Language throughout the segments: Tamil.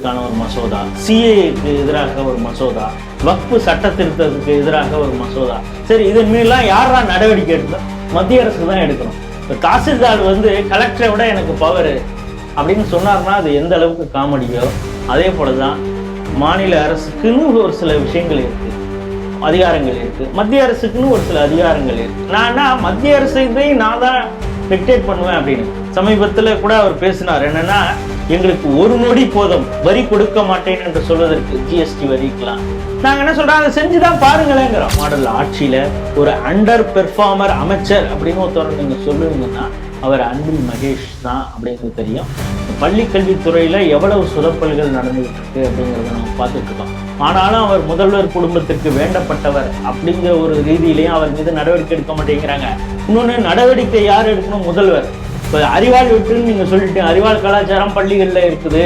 எடுக்கிறதுக்கான ஒரு மசோதா, சிஏக்கு எதிராக ஒரு மசோதா, வக்ஃபு சட்ட திருத்தத்துக்கு எதிராக ஒரு மசோதா. சரி, இதன் மீதுலாம் யாரா நடவடிக்கை எடுக்கணும்? மத்திய அரசு தான் எடுக்கணும். இப்போ தாசில்தார் கலெக்டரை விட எனக்கு பவர் அப்படின்னு சொன்னார்னா அது எந்த அளவுக்கு காமெடியோ அதே போலதான் மாநில அரசுக்குன்னு ஒரு சில விஷயங்கள் இருக்கு, அதிகாரங்கள் இருக்கு, மத்திய அரசுக்குன்னு ஒரு சில அதிகாரங்கள் இருக்கு. நான் மத்திய அரசையும் நான் தான் டிக்டேட் பண்ணுவேன் அப்படின்னு சமீபத்தில் கூட அவர் பேசினார். என்னன்னா, எங்களுக்கு ஒரு நொடி போதும் வரி கொடுக்க மாட்டேன் என்று சொல்வதற்கு, ஜிஎஸ்டி வரிக்கலாம். நாங்க என்ன சொல்றோம், அதை செஞ்சுதான் பாருங்களேங்கிறோம். மாடல் ஆட்சியில ஒரு அண்டர் பெர்ஃபார்மர் அமைச்சர் அப்படின்னு ஒருத்தர் நீங்க சொல்லுவீங்கன்னா அவர் அன்பில் மகேஷ் தான் அப்படிங்கிறது தெரியும். பள்ளி கல்வித்துறையில எவ்வளவு சொதப்பல்கள் நடந்துகிட்டு இருக்கு அப்படிங்கிறத நம்ம பார்த்துட்டு இருக்கோம். ஆனாலும் அவர் முதல்வர் குடும்பத்திற்கு வேண்டப்பட்டவர் அப்படிங்கிற ஒரு ரீதியிலையும் அவர் மீது நடவடிக்கை எடுக்க மாட்டேங்கிறாங்க. இன்னொன்று, நடவடிக்கை யார் எடுக்கணும்? முதல்வர். இப்போ அறிவாள் விட்டுன்னு நீங்க சொல்லிட்டு, அறிவாள் கலாச்சாரம் பள்ளிகளில் இருக்குது,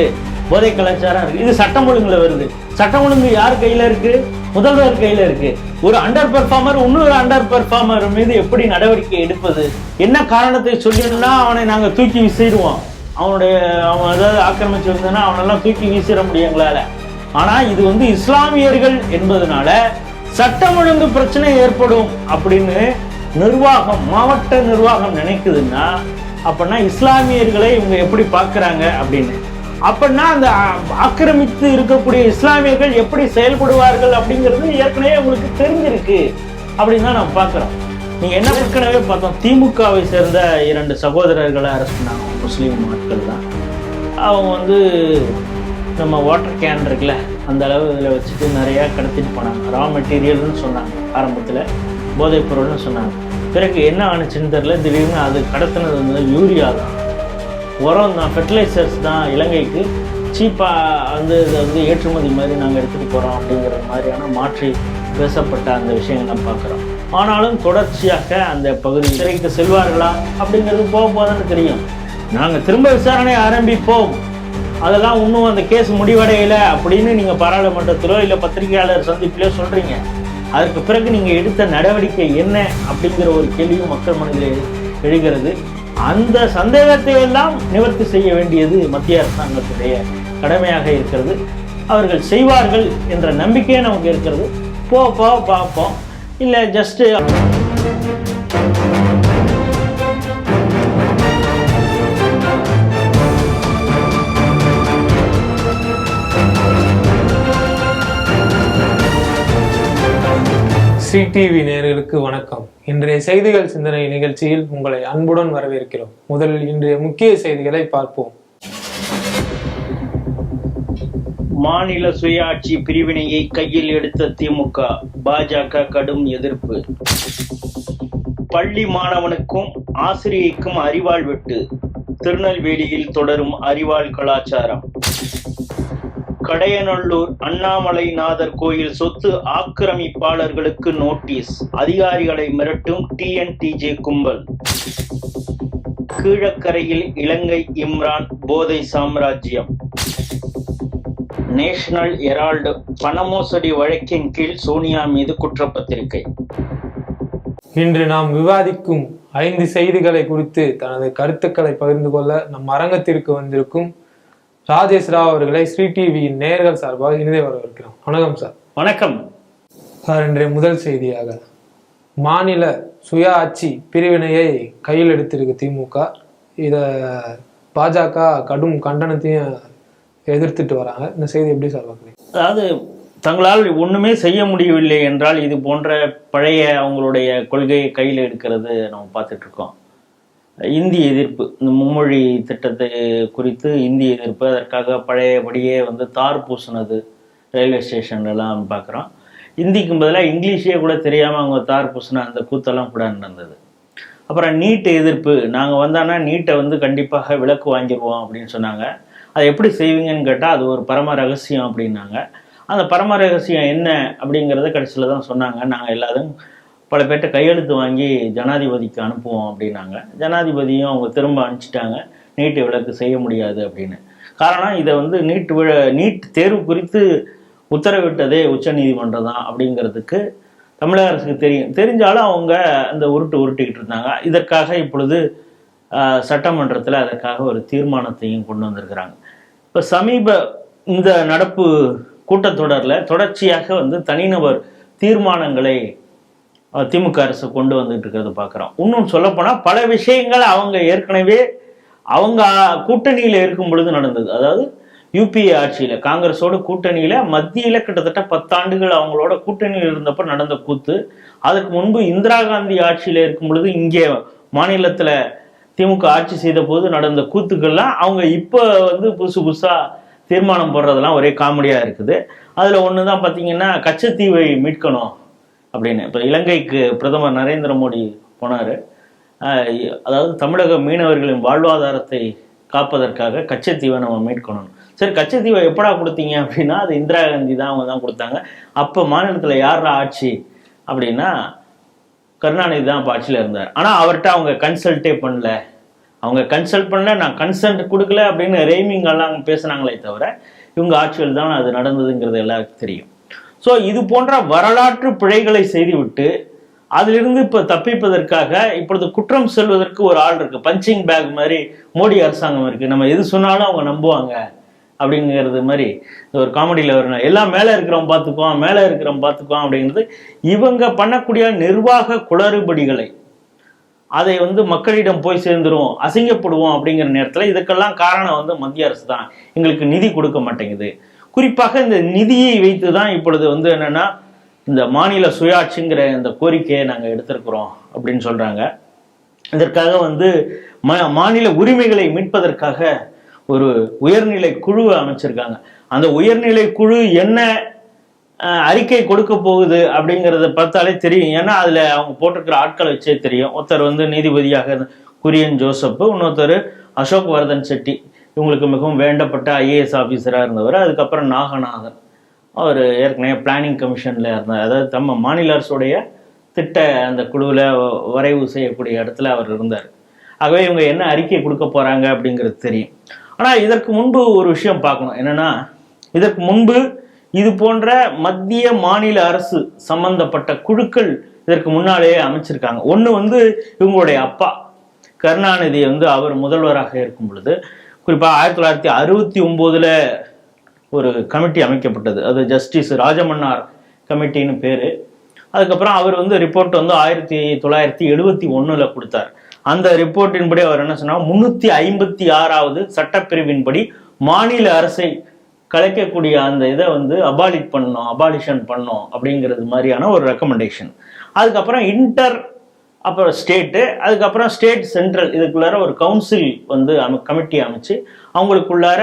போதை கலாச்சாரம் இருக்கு, இது சட்டம் ஒழுங்குல வருது. சட்டம் ஒழுங்கு யார் கையில இருக்கு? முதல்வர் கையில இருக்கு. ஒரு அண்டர் பெர்ஃபார்மர் இன்னொரு அண்டர் பெர்ஃபார்மர் மீது எப்படி நடவடிக்கை எடுப்பது? என்ன காரணத்தை சொல்லணும்னா அவனை நாங்க தூக்கி வீசிடுவோம். அவன் ஏதாவது ஆக்கிரமிச்சு வந்ததுன்னா அவனெல்லாம் தூக்கி வீசிட முடியும் எங்களால. ஆனா இது இஸ்லாமியர்கள் என்பதனால சட்டம் ஒழுங்கு பிரச்சனை ஏற்படும் அப்படின்னு நிர்வாகம், மாவட்ட நிர்வாகம் நினைக்குதுன்னா அப்படின்னா இஸ்லாமியர்களை இவங்க எப்படி பார்க்கறாங்க அப்படின்னு, அப்படின்னா அந்த ஆக்கிரமித்து இருக்கக்கூடிய இஸ்லாமியர்கள் எப்படி செயல்படுவார்கள் அப்படிங்கிறது ஏற்கனவே உங்களுக்கு தெரிஞ்சிருக்கு அப்படின்னு தான் நம்ம பார்க்குறோம். நீங்கள் என்ன ஏற்கனவே பார்த்தோம், திமுகவை சேர்ந்த 2 சகோதரர்களை அரெஸ்ட் பண்ணாங்க, முஸ்லீம் ஆட்கள் தான். அவங்க நம்ம வாட்டர் கேன் இருக்குல்ல அந்த அளவு இதில் வச்சுட்டு நிறையா கடத்திட்டு போனாங்க. ரா மெட்டீரியல்னு சொன்னாங்க ஆரம்பத்தில், போதைப் பொருள்னு சொன்னாங்க. பிறகு என்ன ஆணுச்சுன்னு தெரியல, திடீர்னு அது கடத்தினது யூரியா தான், உரம் தான், ஃபெர்டிலைசர்ஸ் தான். இலங்கைக்கு சீப்பாக இதை ஏற்றுமதி மாதிரி நாங்கள் எடுத்துகிட்டு போகிறோம் அப்படிங்கிற மாதிரியான மாற்றி பேசப்பட்ட அந்த விஷயங்கள்லாம் பார்க்குறோம். ஆனாலும் தொடர்ச்சியாக அந்த பகுதி சிறைக்கு செல்வார்களா அப்படிங்கிறது போக போதான்னு தெரியும். நாங்கள் திரும்ப விசாரணை ஆரம்பிப்போம், அதெல்லாம் இன்னும் அந்த கேஸ் முடிவடையலை அப்படின்னு நீங்கள் பாராளுமன்றத்திலோ இல்லை பத்திரிகையாளர் சந்திப்பிலோ சொல்கிறீங்க. அதற்கு பிறகு நீங்கள் எடுத்த நடவடிக்கை என்ன அப்படிங்கிற ஒரு கேள்வியும் மக்கள் மனதில் எழுகிறது. அந்த சந்தேகத்தை எல்லாம் நிவர்த்தி செய்ய வேண்டியது மத்திய அரசாங்கத்துடைய கடமையாக இருக்கிறது. அவர்கள் செய்வார்கள் என்ற நம்பிக்கையே நமக்கு இருக்கிறது. பார்ப்போம். இல்லை ஜஸ்ட்டு சிடிவி நேயர்களுக்கு வணக்கம். இன்றைய செய்திகள் சிந்தனை நிகழ்ச்சியில் உங்களை அன்புடன் வரவேற்கிறோம். முதலில் இன்றைய முக்கிய செய்திகளை பார்ப்போம். மாநில சுயாட்சி பிரிவினையை கையில் எடுத்த திமுக, பாஜக கடும் எதிர்ப்பு. பள்ளி மாணவனுக்கும் ஆசிரியைக்கும் அறிவாள் வெட்டு, திருநெல்வேலியில் தொடரும் அறிவாள் கலாச்சாரம். கடையநல்லூர் அண்ணாமலைநாதர் கோயில் சொத்து ஆக்கிரமிப்பாளர்களுக்கு நோட்டீஸ், அதிகாரிகளை மிரட்டும் டிஎன்டிஜே கும்பல். கீழக்கரையில் இலங்கை இம்ரான் போதை சாம்ராஜ்யம். நேஷனல் ஹெரால்டு பணமோசடி வழக்கின் கீழ் சோனியா மீது குற்றப்பத்திரிகை. இன்று நாம் விவாதிக்கும் 5 செய்திகளை குறித்து தனது கருத்துக்களை பகிர்ந்து கொள்ள நம் அரங்கத்திற்கு வந்திருக்கும் ராஜேஷ் ராவ் அவர்களை ஸ்ரீ டிவியின் நேயர்கள் சார்பாக இனிதே வரவேற்கிறோம். வணக்கம் சார். வணக்கம் சார். இன்றைய முதல் செய்தியாக மாநில சுயாட்சி பிரிவினையை கையில் எடுத்திருக்கு திமுக. இதை பாஜக கடும் கண்டனத்தையும் எதிர்த்துட்டு வராங்க. இந்த செய்தி எப்படி சார் பார்க்குறீங்க? அதாவது தங்களால் ஒண்ணுமே செய்ய முடியவில்லை என்றால் இது போன்ற பழைய அவங்களுடைய கொள்கையை கையில் எடுக்கிறது நம்ம பார்த்துட்டு இருக்கோம். இந்தி எதிர்ப்பு, இந்த மும்மொழி திட்டத்தை குறித்து இந்தி எதிர்ப்பு, அதற்காக பழையபடியே தார் பூசினது ரயில்வே ஸ்டேஷன்லாம் பார்க்குறோம். இந்திக்கு பதிலாக இங்கிலீஷே கூட தெரியாமல் அவங்க தார் பூசின அந்த கூத்தெல்லாம் கூட நடந்தது. அப்புறம் நீட் எதிர்ப்பு, நாங்கள் வந்தானா நீட்டை கண்டிப்பாக விலக்கு வாங்கிடுவோம் அப்படின்னு சொன்னாங்க. அதை எப்படி செய்வீங்கன்னு கேட்டால் அது ஒரு பரம ரகசியம் அப்படின்னாங்க. அந்த பரம ரகசியம் என்ன அப்படிங்கிறத கடைசியில் தான் சொன்னாங்க. நாங்கள் எல்லாரும் பல பேர்ட்ட கையெழுத்து வாங்கி ஜனாதிபதிக்கு அனுப்புவோம் அப்படின்னாங்க. ஜனாதிபதியும் அவங்க திரும்ப அனுப்பிச்சிட்டாங்க, நீட் விலக்கு செய்ய முடியாது அப்படின்னு. காரணம், இதை நீட் தேர்வு குறித்து உத்தரவிட்டதே உச்சநீதிமன்றம் தான் அப்படிங்கிறதுக்கு தமிழக அரசுக்கு தெரிஞ்சாலும் அவங்க அந்த உருட்டிக்கிட்டு இருந்தாங்க. இதற்காக இப்பொழுது சட்டமன்றத்தில் அதற்காக ஒரு தீர்மானத்தையும் கொண்டு வந்திருக்கிறாங்க. இப்போ சமீப இந்த நடப்பு கூட்டத்தொடரில் தொடர்ச்சியாக வந்து தனிநபர் தீர்மானங்களை திமுக அரசு கொண்டு வந்துட்டு இருக்கிறத பார்க்குறோம். இன்னும் சொல்லப்போனால் பல விஷயங்கள் அவங்க ஏற்கனவே அவங்க கூட்டணியில் இருக்கும் பொழுது நடந்தது. அதாவது யூபிஏ ஆட்சியில் காங்கிரஸோட கூட்டணியில் மத்தியில் கிட்டத்தட்ட 10 ஆண்டுகள் அவங்களோட கூட்டணியில் இருந்தப்போ நடந்த கூத்து. அதுக்கு முன்பு இந்திரா காந்தி ஆட்சியில் இருக்கும் பொழுது இங்கே மாநிலத்தில் திமுக ஆட்சி செய்த போது நடந்த கூத்துக்கள்லாம் அவங்க இப்போ வந்து புதுசு புதுசாக தீர்மானம் போடுறதெல்லாம் ஒரே காமெடியாக இருக்குது. அதில் ஒன்று தான் பார்த்தீங்கன்னா கச்சத்தீவை மீட்கணும் அப்படின்னு. இப்போ இலங்கைக்கு பிரதமர் நரேந்திர மோடி போனார். அதாவது தமிழக மீனவர்களின் வாழ்வாதாரத்தை காப்பதற்காக கச்சத்தீவை நம்ம மீட்கணும். சரி, கச்சத்தீவை எப்படா கொடுத்தீங்க அப்படின்னா அது இந்திரா காந்தி தான், அவங்க தான் கொடுத்தாங்க. அப்போ மாநிலத்தில் யாரா ஆட்சி அப்படின்னா கருணாநிதி தான் அப்போ ஆட்சியில் இருந்தார். ஆனால் அவர்கிட்ட அவங்க கன்சல்ட்டே பண்ணல, அவங்க கன்சல்ட் பண்ணல, நான் கன்சல்ட் கொடுக்கல அப்படின்னு ரெய்மிங்கெல்லாம் பேசுனாங்களே தவிர இவங்க ஆட்சியில் தான் அது நடந்ததுங்கிறது எல்லாருக்கும் தெரியும். ஸோ இது போன்ற வரலாற்று பிழைகளை செய்துவிட்டு அதிலிருந்து இப்போ தப்பிப்பதற்காக இப்பொழுது குற்றம் சொல்வதற்கு ஒரு ஆள் இருக்கு. பஞ்சிங் பேக் மாதிரி மோடி அரசாங்கம் இருக்கு, நம்ம எது சொன்னாலும் அவங்க நம்புவாங்க அப்படிங்கிறது மாதிரி ஒரு காமெடியில் வரணும். எல்லாம் மேலே இருக்கிறவன் பார்த்துக்குவான், மேலே இருக்கிறவன் பார்த்துக்குவான் அப்படிங்கிறது இவங்க பண்ணக்கூடிய நிர்வாக குளறுபடிகளை அதை வந்து மக்களிடம் போய் சேர்ந்துரும், அசிங்கப்படுவோம் அப்படிங்கிற நேரத்தில் இதுக்கெல்லாம் காரணம் வந்து மத்திய அரசு தான். எங்களுக்கு நிதி கொடுக்க மாட்டேங்குது. குறிப்பாக இந்த நிதியை வைத்து தான் இப்பொழுது வந்து என்னன்னா இந்த மாநில சுயாட்சிங்கிற இந்த கோரிக்கையை நாங்கள் எடுத்திருக்கிறோம் அப்படின்னு சொல்றாங்க. இதற்காக வந்து மாநில உரிமைகளை மீட்பதற்காக ஒரு உயர்நிலை குழுவை அமைச்சிருக்காங்க. அந்த உயர்நிலை குழு என்ன அறிக்கை கொடுக்க போகுது அப்படிங்கிறத பார்த்தாலே தெரியும். ஏன்னா அதில் அவங்க போட்டிருக்கிற ஆட்களை வச்சே தெரியும். ஒருத்தர் வந்து நீதிபதியாக குரியன் ஜோசப், இன்னொருத்தர் அசோக் வர்தன் செட்டி, இவங்களுக்கு மிகவும் வேண்டப்பட்ட ஐஏஎஸ் ஆஃபீஸராக இருந்தவர். அதுக்கப்புறம் நாகநாதன், அவர் ஏற்கனவே பிளானிங் கமிஷனில் இருந்தார். அதாவது நம்ம மாநில அரசுடைய திட்ட அந்த குழுவில் வரைவு செய்யக்கூடிய இடத்துல அவர் இருந்தார். ஆகவே இவங்க என்ன அறிக்கை கொடுக்க போகிறாங்க அப்படிங்கிறது தெரியும். ஆனால் இதற்கு முன்பு ஒரு விஷயம் பார்க்கணும். என்னென்னா இதற்கு முன்பு இது போன்ற மத்திய மாநில அரசு சம்பந்தப்பட்ட குழுக்கள் இதற்கு முன்னாலேயே அமைச்சிருக்காங்க. ஒன்று வந்து இவங்களுடைய அப்பா கருணாநிதி வந்து அவர் முதல்வராக இருக்கும் பொழுது, குறிப்பாக 1969 ஒரு கமிட்டி அமைக்கப்பட்டது. அது ஜஸ்டிஸ் ராஜமன்னார் கமிட்டின்னு பேர். அதுக்கப்புறம் அவர் வந்து ரிப்போர்ட் வந்து 1971 கொடுத்தார். அந்த ரிப்போர்ட்டின்படி அவர் என்ன சொன்னார், 356வது சட்டப்பிரிவின்படி மாநில அரசை கலைக்கக்கூடிய அந்த இதை வந்து அபாலிஷன் பண்ணணும் அப்படிங்கிறது மாதிரியான ஒரு ரெக்கமெண்டேஷன். அதுக்கப்புறம் அப்புறம் ஸ்டேட்டு, அதுக்கப்புறம் ஸ்டேட் சென்ட்ரல், இதுக்குள்ளார ஒரு கவுன்சில் வந்து கமிட்டி அமைச்சு அவங்களுக்குள்ளார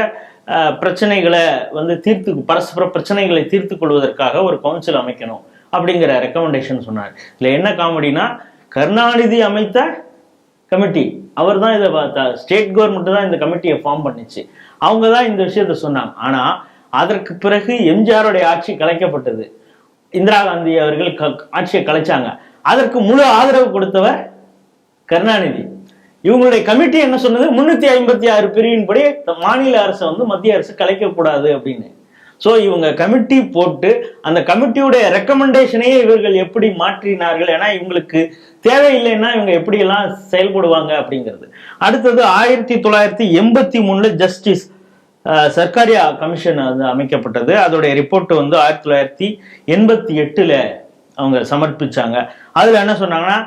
பிரச்சனைகளை வந்து பரஸ்பர பிரச்சனைகளை தீர்த்து கொள்வதற்காக ஒரு கவுன்சில் அமைக்கணும் அப்படிங்கிற ரெக்கமெண்டேஷன் சொன்னார். இதில் என்ன காமெடினா, கருணாநிதி அமைத்த கமிட்டி, அவர் தான் இதை பார்த்தா, ஸ்டேட் கவர்மெண்ட் தான் இந்த கமிட்டியை ஃபார்ம் பண்ணிச்சு, அவங்க தான் இந்த விஷயத்த சொன்னாங்க. ஆனால் அதற்கு பிறகு எம்ஜிஆருடைய ஆட்சி கலைக்கப்பட்டது, இந்திரா காந்தி அவர்கள் ஆட்சியை கலைச்சாங்க. அதற்கு முழு ஆதரவு கொடுத்தவர் கருணாநிதி. இவங்களுடைய கமிட்டி என்ன சொன்னது, 356 பிரிவின்படி மாநில அரசை வந்து மத்திய அரசு கலைக்கக்கூடாது அப்படின்னு. ஸோ இவங்க கமிட்டி போட்டு அந்த கமிட்டியுடைய ரெக்கமெண்டேஷனையே இவர்கள் எப்படி மாற்றினார்கள், ஏன்னா இவங்களுக்கு தேவையில்லைன்னா இவங்க எப்படியெல்லாம் செயல்படுவாங்க அப்படிங்கிறது. அடுத்தது 1983 ஜஸ்டிஸ் சர்க்காரியா கமிஷன் வந்து அமைக்கப்பட்டது. அதோடைய ரிப்போர்ட் வந்து 1988 அவங்க சமர்ப்பிச்சாங்க. அதில் என்ன சொன்னாங்கன்னா,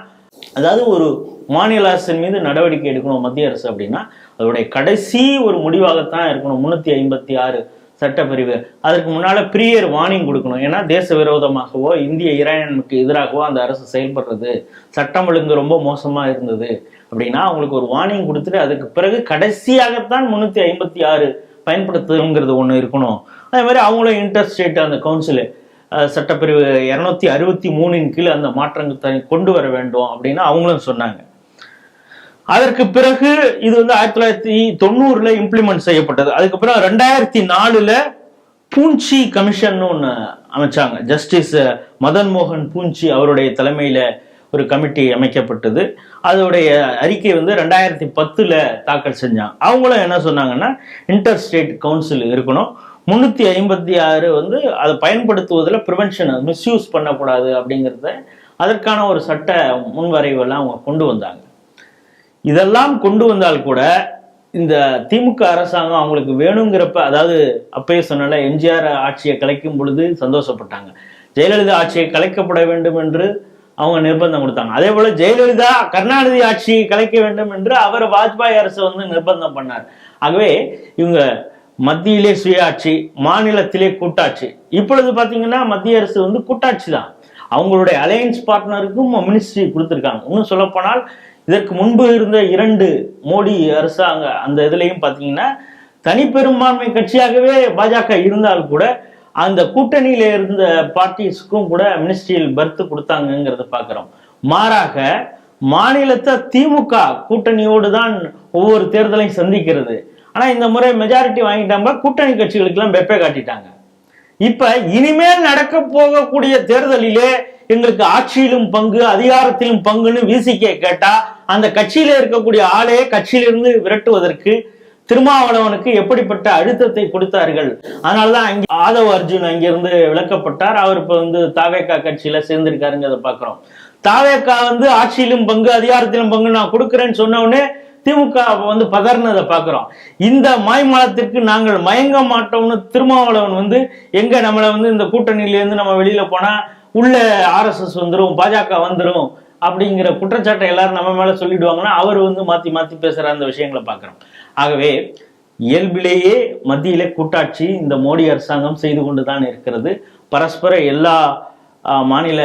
அதாவது ஒரு மாநில அரசின் மீது நடவடிக்கை எடுக்கணும் மத்திய அரசு அப்படின்னா அதோடைய கடைசி ஒரு முடிவாகத்தான் இருக்கணும் 356 சட்டப்பிரிவு. அதற்கு முன்னால ப்ரீயர் வார்னிங் கொடுக்கணும். ஏன்னா தேச விரோதமாகவோ இந்திய இறையாண்மைக்கு எதிராகவோ அந்த அரசு செயல்படுறது, சட்டம் ஒழுங்கு ரொம்ப மோசமா இருந்தது அப்படின்னா அவங்களுக்கு ஒரு வார்னிங் கொடுத்துட்டு அதுக்கு பிறகு கடைசியாகத்தான் 356 பயன்படுத்துங்கிறது ஒன்று இருக்கணும். அதே மாதிரி அவங்களும் இன்டர்ஸ்டேட் அந்த கவுன்சிலு சட்டப்பிரிவு 263 கீழ் அந்த மாற்றங்கள் கொண்டு வர வேண்டும் அப்படின்னு அவங்களும் சொன்னாங்க. அதற்கு பிறகு இது வந்து 1990 இம்ப்ளிமெண்ட் செய்யப்பட்டது. அதுக்கப்புறம் 2004 பூஞ்சி கமிஷன் ஒன்று அமைச்சாங்க. ஜஸ்டிஸ் மதன் மோகன் பூஞ்சி அவருடைய தலைமையில ஒரு கமிட்டி அமைக்கப்பட்டது. அதோடைய அறிக்கை வந்து 2010 தாக்கல் செஞ்சாங்க. அவங்களும் என்ன சொன்னாங்கன்னா, இன்டர் ஸ்டேட் கவுன்சில் இருக்கணும், 356 வந்து அதை பயன்படுத்துவதில் ப்ரிவென்ஷன், மிஸ்யூஸ் பண்ணக்கூடாது அப்படிங்கிறத அதற்கான ஒரு சட்ட முன்வரைவெல்லாம் அவங்க கொண்டு வந்தாங்க. இதெல்லாம் கொண்டு வந்தால் கூட இந்த திமுக அரசாங்கம் அவங்களுக்கு வேணுங்கிறப்ப, அதாவது அப்பயே சொன்னால எம்ஜிஆர் ஆட்சியை கலைக்கும் பொழுது சந்தோஷப்பட்டாங்க, ஜெயலலிதா ஆட்சியை கலைக்கப்பட வேண்டும் என்று அவங்க நிர்பந்தம் கொடுத்தாங்க. அதே போல ஜெயலலிதா கருணாநிதி ஆட்சியை கலைக்க வேண்டும் என்று அவர் வாஜ்பாய் அரசு வந்து நிர்பந்தம் பண்ணார். ஆகவே இவங்க மத்தியிலே சுயாட்சி, மாநிலத்திலே கூட்டாட்சி. இப்பொழுது பாத்தீங்கன்னா மத்திய அரசு வந்து கூட்டாட்சி தான். அவங்களுடைய அலையன்ஸ் பார்ட்னருக்கும் மினிஸ்ட்ரி கொடுத்துருக்காங்க. இன்னும் சொல்ல போனால் இதற்கு முன்பு இருந்த 2 மோடி அரசாங்க அந்த இதுலையும் பாத்தீங்கன்னா தனிப்பெரும்பான்மை கட்சியாகவே பாஜக இருந்தால் கூட அந்த கூட்டணியில இருந்த பார்ட்டிஸ்க்கும் கூட மினிஸ்ட்ரியில் பர்த் கொடுத்தாங்கிறத பாக்குறோம். மாறாக மாநிலத்தை திமுக கூட்டணியோடு தான் ஒவ்வொரு தேர்தலையும் சந்திக்கிறது. ஆனா இந்த முறை மெஜாரிட்டி வாங்கிட்டாங்க, கூட்டணி கட்சிகளுக்கு எல்லாம் வெப்பை காட்டிட்டாங்க. இப்ப இனிமேல் நடக்க போகக்கூடிய தேர்தலிலே எங்களுக்கு ஆட்சியிலும் பங்கு, அதிகாரத்திலும் பங்குன்னு விசிக கேட்டா அந்த கட்சியில இருக்கக்கூடிய ஆளே கட்சியிலிருந்து விரட்டுவதற்கு திருமாவளவனுக்கு எப்படிப்பட்ட அழுத்தத்தை கொடுத்தார்கள். அதனாலதான் அங்கே ஆதவ் அர்ஜுன் அங்கிருந்து விலக்கப்பட்டார். அவர் இப்ப வந்து தாவேகா கட்சியில சேர்ந்திருக்காருங்கிறத பாக்குறோம். தாவேகா வந்து ஆட்சியிலும் பங்கு, அதிகாரத்திலும் பங்கு நான் கொடுக்குறேன்னு சொன்ன உடனே திமுக வந்து பதறினதை பாக்குறோம். இந்த மாய்மாலத்திற்கு நாங்கள் மயங்க மாட்டோம்னு திருமாவளவன் வந்து எங்க நம்மளை வந்து இந்த கூட்டணியில இருந்து நம்ம வெளியில போனா உள்ள RSS வந்துரும், பாஜக வந்துரும் அப்படிங்கிற குற்றச்சாட்டை எல்லாரும் நம்ம மேல சொல்லிடுவாங்கன்னா அவர் வந்து மாத்தி மாத்தி பேசுற அந்த விஷயங்களை பாக்குறோம். ஆகவே இயல்பிலேயே மத்தியிலே கூட்டாட்சி இந்த மோடி அரசாங்கம் செய்து கொண்டுதான் இருக்கிறது. பரஸ்பர எல்லா மாநில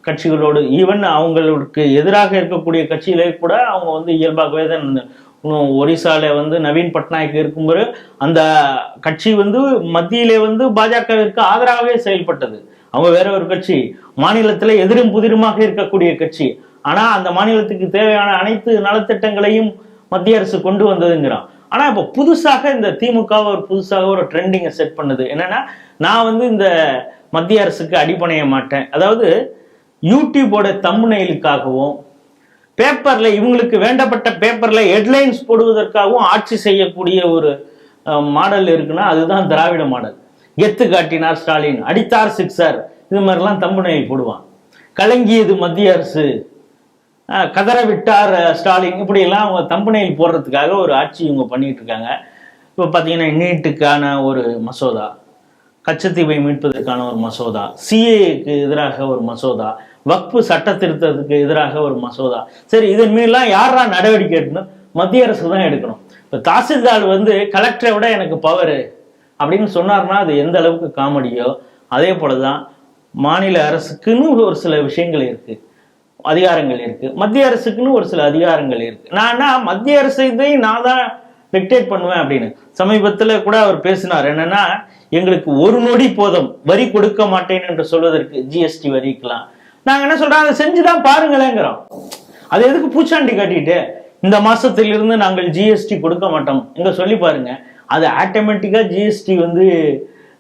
கட்சிகளோடு, ஈவன் அவங்களுக்கு எதிராக இருக்கக்கூடிய கட்சியிலே கூட அவங்க வந்து இயல்பாகவே தான். ஒரிசால வந்து நவீன் பட்நாயக் இருக்கும்போது அந்த கட்சி வந்து மத்தியிலே வந்து பாஜகவிற்கு ஆதரவாகவே செயல்பட்டது. அவங்க வேற ஒரு கட்சி, மாநிலத்துல எதிரும் புதிருமாக இருக்கக்கூடிய கட்சி. ஆனா அந்த மாநிலத்துக்கு தேவையான அனைத்து நலத்திட்டங்களையும் மத்திய அரசு கொண்டு வந்ததுங்கிறான். ஆனா இப்ப புதுசாக இந்த திமுக புதுசாக ஒரு ட்ரெண்டிங்கை செட் பண்ணுது. என்னன்னா, நான் வந்து இந்த மத்திய அரசுக்கு அடிபணைய மாட்டேன். அதாவது யூடியூபோட தம்ப்நெயிலுக்காகவும் பேப்பர்ல இவங்களுக்கு வேண்டப்பட்ட பேப்பர்ல ஹெட்லைன்ஸ் போடுவதற்காகவும் ஆட்சி செய்யக்கூடிய ஒரு மாடல் இருக்குன்னா அதுதான் திராவிட மாடல். கெத்து காட்டினார் ஸ்டாலின், அடித்தார் சிக்ஸர், இது மாதிரிலாம் தம்புநெயில் போடுவான். கலங்கியது மத்திய அரசு, கதற விட்டார் ஸ்டாலின், இப்படி எல்லாம் அவங்க தம்புநெயில் போடுறதுக்காக ஒரு ஆட்சி இவங்க பண்ணிட்டு இருக்காங்க. இப்போ பார்த்தீங்கன்னா நீட்டுக்கான ஒரு மசோதா, கச்சத்தீவை மீட்பதற்கான ஒரு மசோதா, சிஏக்கு எதிராக ஒரு மசோதா, வக்பு சட்ட திருத்தத்துக்கு எதிராக ஒரு மசோதா. சரி, இதன் மீதெல்லாம் யாரா நடவடிக்கை எடுக்கணும்? மத்திய அரசு தான் எடுக்கணும். இப்போ தாசில்தார் வந்து கலெக்டரை விட எனக்கு பவரு அப்படின்னு சொன்னார்னா அது எந்த அளவுக்கு காமெடியோ அதே போலதான் மாநில அரசுக்குன்னு ஒரு சில விஷயங்கள் இருக்கு, அதிகாரங்கள் இருக்கு, மத்திய அரசுக்குன்னு ஒரு சில அதிகாரங்கள் இருக்கு. நான் மத்திய அரசை நான் தான் டிக்டேட் பண்ணுவேன் அப்படின்னு சமீபத்துல கூட அவர் பேசினார். என்னன்னா, எங்களுக்கு ஒரு நொடி போதும் வரி கொடுக்க மாட்டேன் என்று சொல்வதற்கு, ஜிஎஸ்டி வரிக்கலாம். நாங்க என்ன சொல்றோம், அதை செஞ்சுதான் பாருங்களேங்கிறோம். அது எதுக்கு பூச்சாண்டி காட்டிட்டு இந்த மாசத்திலிருந்து நாங்கள் ஜிஎஸ்டி கொடுக்க மாட்டோம் எங்க சொல்லி பாருங்க. அது ஆட்டோமேட்டிக்கா ஜிஎஸ்டி வந்து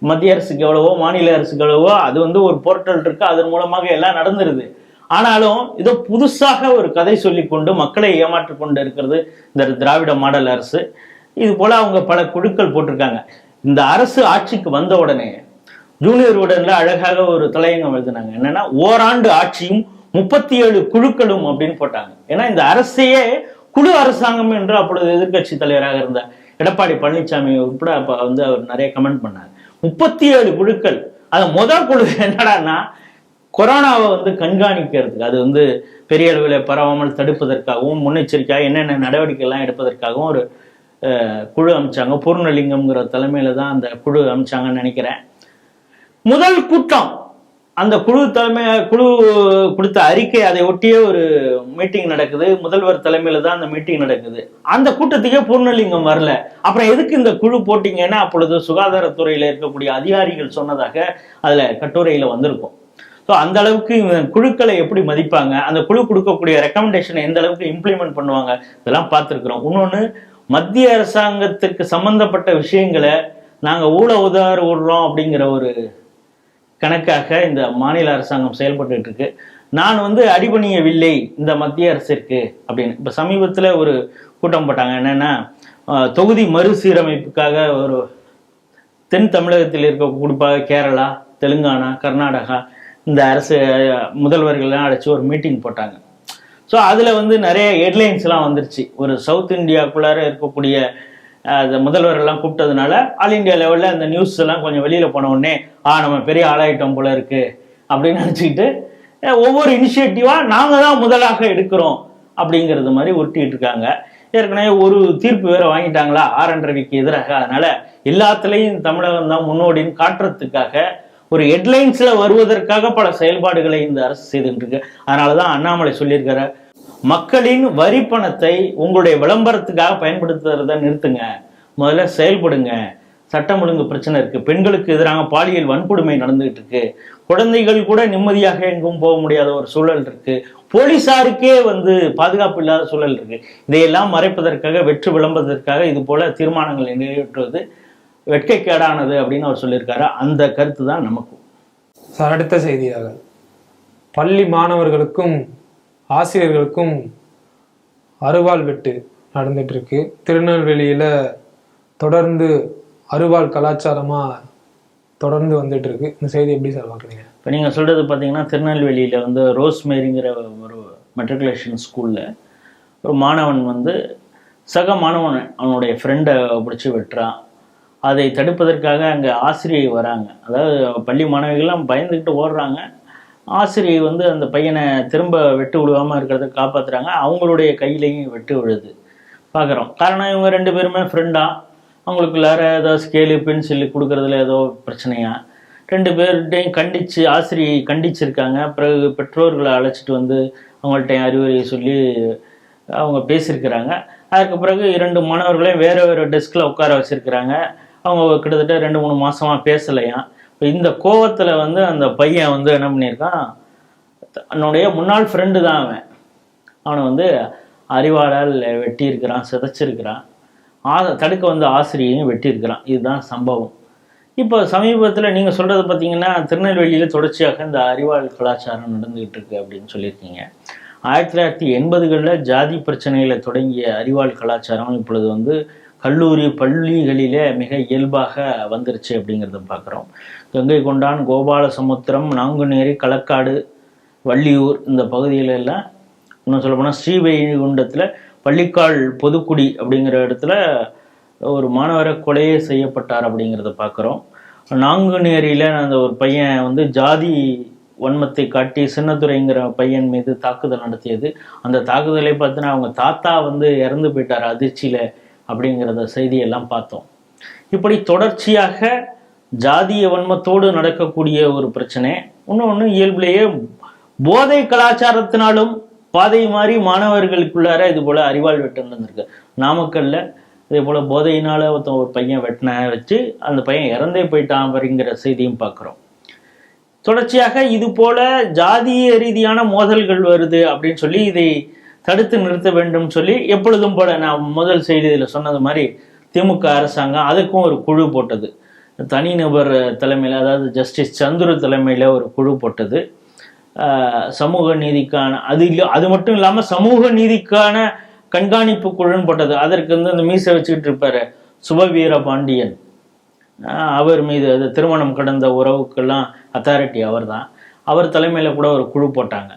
மத்திய அரசுக்கு எவ்வளவோ மாநில அரசுக்கு எவ்வளவோ அது வந்து ஒரு போர்ட்டல் இருக்கு, அதன் மூலமாக எல்லாம் நடந்துருது. ஆனாலும் இதோ புதுசாக ஒரு கதை சொல்லி கொண்டு மக்களை ஏமாற்றி கொண்டு இருக்கிறது இந்த திராவிட மாடல் அரசு. இது போல அவங்க பல குழுக்கள் போட்டிருக்காங்க. இந்த அரசு ஆட்சிக்கு வந்த உடனே ஜூனியர் உடன்ல அழகாக ஒரு தலையங்கம் எழுதினாங்க. என்னன்னா, ஓராண்டு ஆட்சியும் 37 குழுக்களும் அப்படின்னு போட்டாங்க. ஏன்னா இந்த அரசையே குழு அரசாங்கம் என்று அப்பொழுது எதிர்கட்சி தலைவராக இருந்த எடப்பாடி பழனிசாமி உட்பட அப்ப வந்து அவர் நிறைய கமெண்ட் பண்ணார். 37 குழுக்கள். அது முதல் குழு என்னடான்னா, கொரோனாவை வந்து கண்காணிக்கிறதுக்கு, அது வந்து பெரிய அளவில் பரவாமல் தடுப்பதற்காகவும் முன்னெச்சரிக்கையாக என்னென்ன நடவடிக்கை எல்லாம் எடுப்பதற்காகவும் ஒரு குழு அமைச்சாங்க. பூர்ணலிங்கம்ங்கிற தலைமையில தான் அந்த குழு அமைச்சாங்கன்னு நினைக்கிறேன். முதல் கூட்டம் அந்த குழு கொடுத்த அறிக்கை, அதை ஒட்டியே ஒரு மீட்டிங் நடக்குது. முதல்வர் தலைமையில தான் அந்த மீட்டிங் நடக்குது. அந்த கூட்டத்துக்கே பூர்ணலிங்கம் வரல. அப்புறம் எதுக்கு இந்த குழு போட்டீங்கன்னா, அப்பொழுது சுகாதாரத்துறையில இருக்கக்கூடிய அதிகாரிகள் சொன்னதாக அதுல கட்டுரையில வந்திருக்கும். ஸோ அந்த அளவுக்கு குழுக்களை எப்படி மதிப்பாங்க, அந்த குழு கொடுக்கக்கூடிய ரெக்கமெண்டேஷனை எந்த அளவுக்கு இம்ப்ளிமெண்ட் பண்ணுவாங்க, இதெல்லாம் பார்த்துருக்குறோம். இன்னொன்று, மத்திய அரசாங்கத்துக்கு சம்பந்தப்பட்ட விஷயங்களை நாங்கள் உதார விடுறோம் அப்படிங்கிற ஒரு கணக்காக இந்த மாநில அரசாங்கம் செயல்பட்டு இருக்கு. நான் வந்து அடிபணியவில்லை இந்த மத்திய அரசிற்கு அப்படின்னு. இப்போ சமீபத்தில் ஒரு கூட்டம் போட்டாங்க. என்னன்னா, தொகுதி மறுசீரமைப்புக்காக ஒரு தென் தமிழகத்தில் இருக்க குறிப்பாக கேரளா, தெலுங்கானா, கர்நாடகா இந்த அரசு முதல்வர்கள்லாம் அழைச்சி ஒரு மீட்டிங் போட்டாங்க. ஸோ அதில் வந்து நிறைய ஹெட்லைன்ஸ்லாம் வந்துருச்சு. ஒரு சவுத் இந்தியாவுக்குள்ளார இருக்கக்கூடிய முதல்வர் எல்லாம் கூப்பிட்டதுனால ஆல் இண்டியா லெவலில் அந்த நியூஸ் எல்லாம் கொஞ்சம் வெளியில் போன உடனே நம்ம பெரிய ஆளாயிட்டோம் போல இருக்கு அப்படின்னு நினச்சிக்கிட்டு ஒவ்வொரு இனிஷியேட்டிவாக நாங்கள் தான் முதலாக எடுக்கிறோம் அப்படிங்கிறது மாதிரி உருட்டிட்டு இருக்காங்க. ஏற்கனவே ஒரு தீர்ப்பு வேற வாங்கிட்டாங்களா ஆர்.என். ரவிக்கு எதிராக. அதனால எல்லாத்துலேயும் தமிழகம் தான் முன்னோடின்னு காட்டுறதுக்காக ஒரு ஹெட்லைன்ஸ்ல வருவதற்காக பல செயல்பாடுகளை இந்த அரசு செய்துட்டு இருக்கு. அதனாலதான் அண்ணாமலை சொல்லியிருக்கிற மக்களின் வரி பணத்தை உங்களுடைய விளம்பரத்துக்காக பயன்படுத்துறத நிறுத்துங்க, முதல்ல செயல்படுங்க. சட்டம் ஒழுங்கு பிரச்சனை இருக்கு, பெண்களுக்கு எதிராக பாலியல் வன்கொடுமை நடந்துகிட்டு இருக்கு, குழந்தைகள் கூட நிம்மதியாக எங்கும் போக முடியாத ஒரு சூழல் இருக்கு, போலீசாருக்கே வந்து பாதுகாப்பு இல்லாத சூழல் இருக்கு. இதையெல்லாம் மறைப்பதற்காக வெற்று விளம்பரத்திற்காக இது போல தீர்மானங்களை நிறைவேற்றுவது வெட்கைக்கேடானது அப்படின்னு அவர் சொல்லியிருக்காரு. அந்த கருத்து தான் நமக்கும். சார், அடுத்த செய்தியாக பள்ளி மாணவர்களுக்கும் ஆசிரியர்களுக்கும் அருவாள் வெட்டு நடந்துட்டு இருக்கு. திருநெல்வேலியில தொடர்ந்து அருவாள் கலாச்சாரமா தொடர்ந்து வந்துட்டு இருக்கு. இந்த செய்தி எப்படி சார் பார்க்குறீங்க? இப்போ நீங்கள் சொல்றது பார்த்தீங்கன்னா, திருநெல்வேலியில் வந்து ரோஸ்மேரிங்கிற ஒரு மெட்ரிகுலேஷன் ஸ்கூலில் ஒரு மாணவன் வந்து சக மாணவன் அவனுடைய ஃப்ரெண்டை பிடிச்சி வெட்டுறான். அதை தடுப்பதற்காக அங்கே ஆசிரியை வராங்க. அதாவது பள்ளி மாணவிகள்லாம் பயந்துக்கிட்டு ஓடுறாங்க. ஆசிரியை வந்து அந்த பையனை திரும்ப வெட்டு விடுவாமல் இருக்கிறத காப்பாற்றுறாங்க. அவங்களுடைய கையிலையும் வெட்டு விழுது பார்க்குறோம். காரணம், இவங்க ரெண்டு பேருமே ஃப்ரெண்டாக, அவங்களுக்குள்ளார ஏதோ ஸ்கேலு பென்சிலு கொடுக்குறதுல ஏதோ பிரச்சனையா, ரெண்டு பேர்கிட்டையும் கண்டித்து ஆசிரியை கண்டிச்சிருக்காங்க. பிறகு பெற்றோர்களை அழைச்சிட்டு வந்து அவங்கள்ட்ட அறிவுரையை சொல்லி அவங்க பேசியிருக்கிறாங்க. அதுக்கு பிறகு இரண்டு மாணவர்களையும் வேறு வேறு டெஸ்கில் உட்கார வச்சுருக்கிறாங்க. அவங்க கிட்டத்தட்ட 2-3 மாதமாக பேசலையாம். இப்போ இந்த கோவத்தில் வந்து அந்த பையன் வந்து என்ன பண்ணியிருக்கான், தன்னுடைய முன்னாள் ஃப்ரெண்டு தான் அவனை வந்து அறிவாளால் வெட்டியிருக்கிறான், சிதைச்சிருக்கிறான். தடுக்க வந்து ஆசிரியையும் வெட்டியிருக்கிறான். இதுதான் சம்பவம். இப்போ சமீபத்தில் நீங்கள் சொல்கிறது பார்த்தீங்கன்னா, திருநெல்வேலியில் தொடர்ச்சியாக இந்த அறிவாள் கலாச்சாரம் நடந்துகிட்டு இருக்கு அப்படின்னு சொல்லியிருக்கீங்க. 1980களில் ஜாதி பிரச்சனையில் தொடங்கிய அறிவாள் கலாச்சாரம் இப்பொழுது வந்து கல்லூரி பள்ளிகளிலே மிக இயல்பாக வந்துருச்சு அப்படிங்கிறத பார்க்குறோம். கங்கை கொண்டான், கோபாலசமுத்திரம், நாங்குநேரி, களக்காடு, வள்ளியூர் இந்த பகுதிகளெல்லாம், இன்னும் சொல்லப்போனால் ஸ்ரீவைகுண்டத்தில் பள்ளிக்கால் பொதுக்குடி அப்படிங்கிற இடத்துல ஒரு மாணவரை கொலையே செய்யப்பட்டார் அப்படிங்கிறத பார்க்குறோம். நாங்குநேரியில் அந்த ஒரு பையன் வந்து ஜாதி வன்மத்தை காட்டி சின்னத்துரைங்கிற பையன் மீது தாக்குதல் நடத்தியது. அந்த தாக்குதலை பார்த்தினா அவங்க தாத்தா வந்து இறந்து போயிட்டார் அதிர்ச்சியில் அப்படிங்கிறத செய்தியெல்லாம் பார்த்தோம். இப்படி தொடர்ச்சியாக ஜாதிய வன்மத்தோடு நடக்கக்கூடிய ஒரு பிரச்சனை. இன்னொன்று, இயல்பிலேயே போதை கலாச்சாரத்தினாலும் பாதை மாறி மாணவர்களுக்குள்ளார இது போல் அறிவாள் வெட்டு நடந்திருக்கு. நாமக்கல்ல இதே போல் போதையினால் ஒரு பையன் வெட்டின வச்சு அந்த பையன் இறந்தே போயிட்டான் அப்படிங்கிற செய்தியும் பார்க்குறோம். தொடர்ச்சியாக இது போல ஜாதிய ரீதியான மோதல்கள் வருது அப்படின்னு சொல்லி இதை தடுத்து நிறுத்த வேண்டும் சொல்லி எப்பொழுதும் போல நான் முதல் செய்தியில் சொன்னது மாதிரி திமுக அரசாங்கம் அதுக்கும் ஒரு குழு போட்டது. தனிநபர் தலைமையில், அதாவது ஜஸ்டிஸ் சந்துரு தலைமையில் ஒரு குழு போட்டது. சமூக நீதிக்கான அது மட்டும் இல்லாமல் சமூக நீதிக்கான கண்காணிப்பு குழுன்னு போட்டது. அதற்கு வந்து அந்த மீசை வச்சுக்கிட்டு இருப்பார் சுபவீர பாண்டியன், அவர் மீது அது திருமணம் கடந்த உறவுக்கெல்லாம் அத்தாரிட்டி அவர் தான். அவர் தலைமையில் கூட ஒரு குழு போட்டாங்க.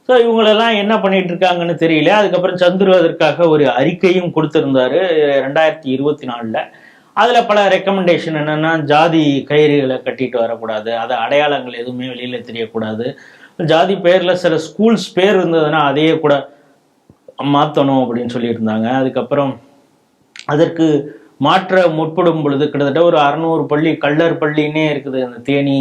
ஸோ இவங்களெல்லாம் என்ன பண்ணிட்டு இருக்காங்கன்னு தெரியல. அதுக்கப்புறம் சந்துரு அதற்காக ஒரு அறிக்கையும் கொடுத்துருந்தாரு 2024. அதில் பல ரெக்கமெண்டேஷன் என்னென்னா, ஜாதி கயிறுகளை கட்டிட்டு வரக்கூடாது, அதை அடையாளங்கள் எதுவுமே வெளியில் தெரியக்கூடாது, ஜாதி பேரில் சில ஸ்கூல்ஸ் பேர் இருந்ததுன்னா அதையே கூட மாற்றணும் அப்படின்னு சொல்லியிருந்தாங்க. அதுக்கப்புறம் அதற்கு மாற்ற முற்படும் பொழுது கிட்டத்தட்ட ஒரு 600 பள்ளி, கள்ளர் பள்ளின்னே இருக்குது அந்த தேனி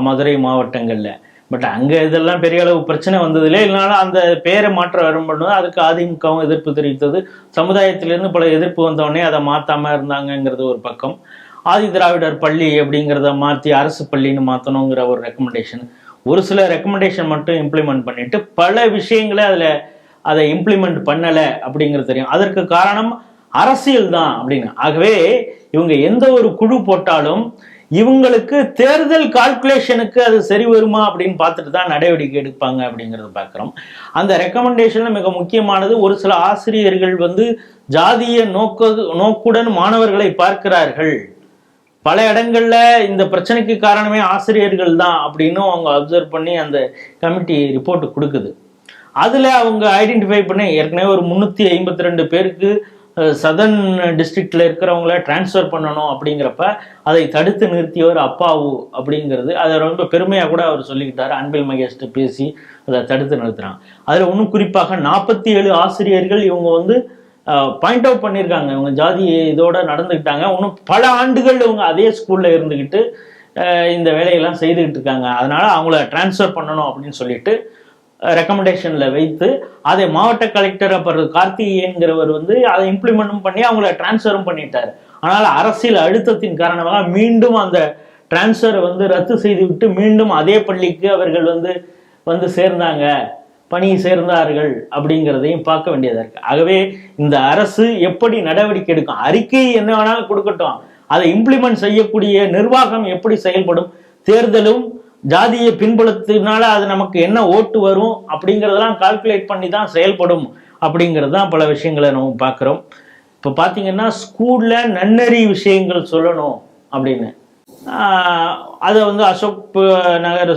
மதுரை மாவட்டங்களில். பட் அங்கே இதெல்லாம் பெரிய அளவு பிரச்சனை வந்ததில்லை. இல்லைனாலும் அந்த பேரை மாற்ற வரும்பொழுது அதுக்கு அதிமுகவும் எதிர்ப்பு தெரிவித்தது. சமுதாயத்திலேருந்து பல எதிர்ப்பு வந்தவொடனே அதை மாற்றாமல் இருந்தாங்கங்கிறது ஒரு பக்கம். ஆதி திராவிடர் பள்ளி அப்படிங்கிறத மாற்றி அரசு பள்ளின்னு மாற்றணுங்கிற ஒரு ரெக்கமெண்டேஷன், ஒரு சில ரெக்கமெண்டேஷன் மட்டும் இம்ப்ளிமெண்ட் பண்ணிட்டு பல விஷயங்களை அதை இம்ப்ளிமெண்ட் பண்ணலை அப்படிங்கிறது தெரியும். அதற்கு காரணம் அரசியல் தான் அப்படின்னு. ஆகவே இவங்க எந்த ஒரு குழு போட்டாலும் இவங்களுக்கு தேர்தல் கால்குலேஷனுக்கு அது சரி வருமா அப்படின்னு பார்த்துட்டு தான் நடவடிக்கை எடுப்பாங்க அப்படிங்கிறத பார்க்குறோம். அந்த ரெக்கமெண்டேஷன்ல மிக முக்கியமானது, ஒரு சில ஆசிரியர்கள் வந்து ஜாதிய நோக்குடன் மாணவர்களை பார்க்கிறார்கள், பல இடங்கள்ல இந்த பிரச்சனைக்கு காரணமே ஆசிரியர்கள் தான் அப்படின்னு அவங்க அப்சர்வ் பண்ணி அந்த கமிட்டி ரிப்போர்ட் கொடுக்குது. அதில் அவங்க ஐடென்டிஃபை பண்ணி ஏற்கனவே ஒரு 352 பேருக்கு சதர்ன் டிஸ்ட்ரிக்டில் இருக்கிறவங்கள டிரான்ஸ்ஃபர் பண்ணணும் அப்படிங்கிறப்ப அதை தடுத்து நிறுத்தியவர் அப்பாவு அப்படிங்கிறது அதை ரொம்ப பெருமையாக கூட அவர் சொல்லிக்கிட்டார். அன்பில் மகேஷ்ட பேசி அதை தடுத்து நிறுத்துறாங்க. அதில் இன்னும் குறிப்பாக 47 ஆசிரியர்கள் இவங்க வந்து பாயிண்ட் அவுட் பண்ணியிருக்காங்க. இவங்க ஜாதி இதோட நடந்துக்கிட்டாங்க. இன்னும் பல ஆண்டுகள் இவங்க அதே ஸ்கூலில் இருந்துக்கிட்டு இந்த வேலையெல்லாம் செய்துக்கிட்டு இருக்காங்க. அதனால் அவங்கள டிரான்ஸ்ஃபர் பண்ணணும் அப்படின்னு சொல்லிட்டு ரெக்கமெண்டேஷனில் வைத்து அதை மாவட்ட கலெக்டர் அப்புறம் கார்த்திகேயன்கிறவர் வந்து அதை இம்ப்ளிமெண்ட்டும் பண்ணி அவங்கள டிரான்ஸ்ஃபரும் பண்ணிட்டார். ஆனால் அரசியல் அழுத்தத்தின் காரணமாக மீண்டும் அந்த டிரான்ஸ்ஃபரை வந்து ரத்து செய்துவிட்டு மீண்டும் அதே பள்ளிக்கு அவர்கள் வந்து சேர்ந்தாங்க, பணி சேர்ந்தார்கள் அப்படிங்கிறதையும் பார்க்க வேண்டியதாக இருக்கு. ஆகவே இந்த அரசு எப்படி நடவடிக்கை எடுக்கும், அறிக்கை என்ன வேணாலும் கொடுக்கட்டும், அதை இம்ப்ளிமெண்ட் செய்யக்கூடிய நிர்வாகம் எப்படி செயல்படும், தேர்தலும் ஜாதியை பின்புலத்தினால அது நமக்கு என்ன ஓட்டு வரும் அப்படிங்கிறதெல்லாம் கால்குலேட் பண்ணி தான் செயல்படும் அப்படிங்கிறது தான் பல விஷயங்களை நம்ம பார்க்குறோம். இப்போ பார்த்தீங்கன்னா ஸ்கூலில் நன்னறி விஷயங்கள் சொல்லணும் அப்படின்னு அதை வந்து அசோக் நகர்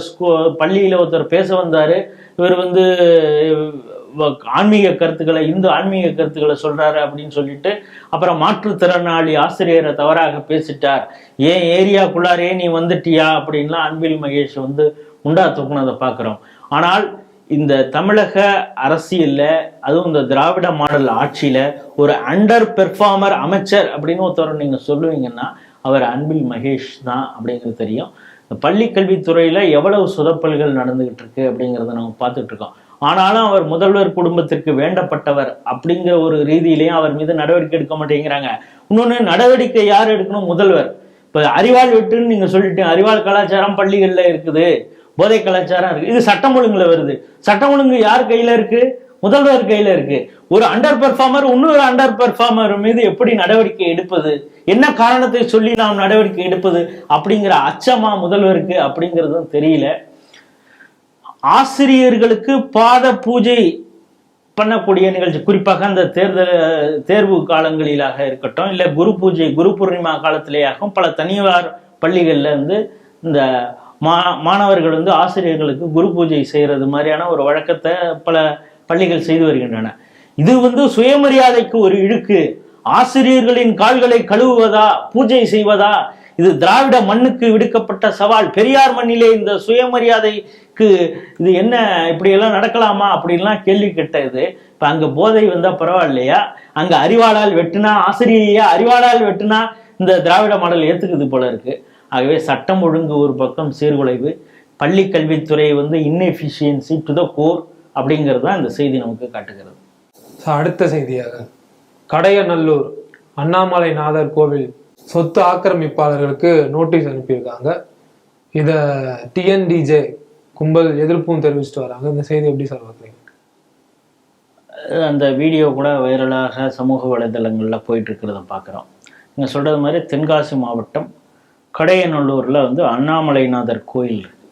பள்ளியில் ஒருத்தர் பேச வந்தார். இவர் வந்து ஆன்மீக கருத்துக்களை இந்து ஆன்மீக கருத்துக்களை சொல்றாரு அப்படின்னு சொல்லிட்டு அப்புறம் மாற்றுத்திறனாளி ஆசிரியரை தவறாக பேசிட்டார், ஏன் ஏரியாக்குள்ளாரே நீ வந்துட்டியா அப்படின்லாம் அன்பில் மகேஷ் வந்து உண்டா தூக்குனதை பார்க்குறோம். ஆனால் இந்த தமிழக அரசியல்ல அதுவும் இந்த திராவிட மாடல் ஆட்சியில ஒரு அண்டர் பெர்ஃபார்மர் அமைச்சர் அப்படின்னு ஒருத்தர் நீங்க சொல்லுவீங்கன்னா அவர் அன்பில் மகேஷ் தான் அப்படிங்கிறது தெரியும். பள்ளி கல்வித்துறையில எவ்வளவு சொதப்பல்கள் நடந்துகிட்டு இருக்கு அப்படிங்கிறத நம்ம பார்த்துட்டு இருக்கோம். ஆனாலும் அவர் முதல்வர் குடும்பத்திற்கு வேண்டப்பட்டவர் அப்படிங்கிற ஒரு ரீதியிலையும் அவர் மீது நடவடிக்கை எடுக்க மாட்டேங்கிறாங்க. இன்னொன்று, நடவடிக்கை யார் எடுக்கணும்? முதல்வர். இப்போ அறிவாள் வெட்டுன்னு நீங்க சொல்லிட்டீங்க. அறிவாள் கலாச்சாரம் பள்ளிகள்ல இருக்குது, போதை கலாச்சாரம் இருக்கு. இது சட்டம் ஒழுங்குல வருது. சட்டம் ஒழுங்கு யார் கையில இருக்கு? முதல்வர் கையில இருக்கு. ஒரு அண்டர் பெர்ஃபார்மர் இன்னொரு அண்டர் பெர்ஃபார்மர் மீது எப்படி நடவடிக்கை எடுப்பது, என்ன காரணத்தை சொல்லி நாம் நடவடிக்கை எடுப்பது அப்படிங்கிற அச்சமா முதல்வருக்கு அப்படிங்கிறதும் தெரியல. ஆசிரியர்களுக்கு பாத பூஜை பண்ணக்கூடிய நிகழ்ச்சி, குறிப்பாக அந்த தேர்வு காலங்களிலாக இருக்கட்டும், இல்லை குரு பூஜை குரு பூர்ணிமா காலத்திலேயாகவும் பல தனியார் பள்ளிகள்ல இந்த மாணவர்கள் ஆசிரியர்களுக்கு குரு பூஜை செய்யறது மாதிரியான ஒரு வழக்கத்தை பல பள்ளிகள் செய்து வருகின்றன. இது சுயமரியாதைக்கு ஒரு இழுக்கு. ஆசிரியர்களின் கால்களை கழுவுவதா, பூஜை செய்வதா? இது திராவிட மண்ணுக்கு விடுக்கப்பட்ட சவால். பெரியார் மண்ணிலே இந்த சுயமரியாதைக்கு இது என்ன, இப்படியெல்லாம் நடக்கலாமா அப்படின்லாம் கேள்வி கேட்டது. இப்போ அங்கே போதை வந்தால் பரவாயில்லையா? அங்கே அறிவாளால் வெட்டுனா, ஆசிரியையா அறிவாளால் வெட்டுனா இந்த திராவிட மாடல் ஏற்றுக்குது போல இருக்கு. ஆகவே சட்டம் ஒழுங்கு ஒரு பக்கம் சீர்குலைவு, பள்ளி கல்வித்துறை இன்எஃபிஷியன்சி டு த கோர் அப்படிங்கிறது தான் இந்த செய்தி நமக்கு காட்டுகிறது. அடுத்த செய்தியாக, கடையநல்லூர் அண்ணாமலைநாதர் கோவில் சொத்து ஆக்கிரமிப்பாளர்களுக்கு நோட்டீஸ் அனுப்பியிருக்காங்க. இதை டிஎன்டிஜே கும்பல் எதிர்ப்பும் தெரிவிச்சுட்டு வராங்க. இந்த செய்தி எப்படி சார் பார்க்குறீங்க? அந்த வீடியோ கூட வைரலாக சமூக வலைதளங்களில் போயிட்டு இருக்கிறத பார்க்குறோம். நீங்கள் சொல்கிறது மாதிரி தென்காசி மாவட்டம் கடையநல்லூரில் அண்ணாமலைநாதர் கோயில் இருக்கு.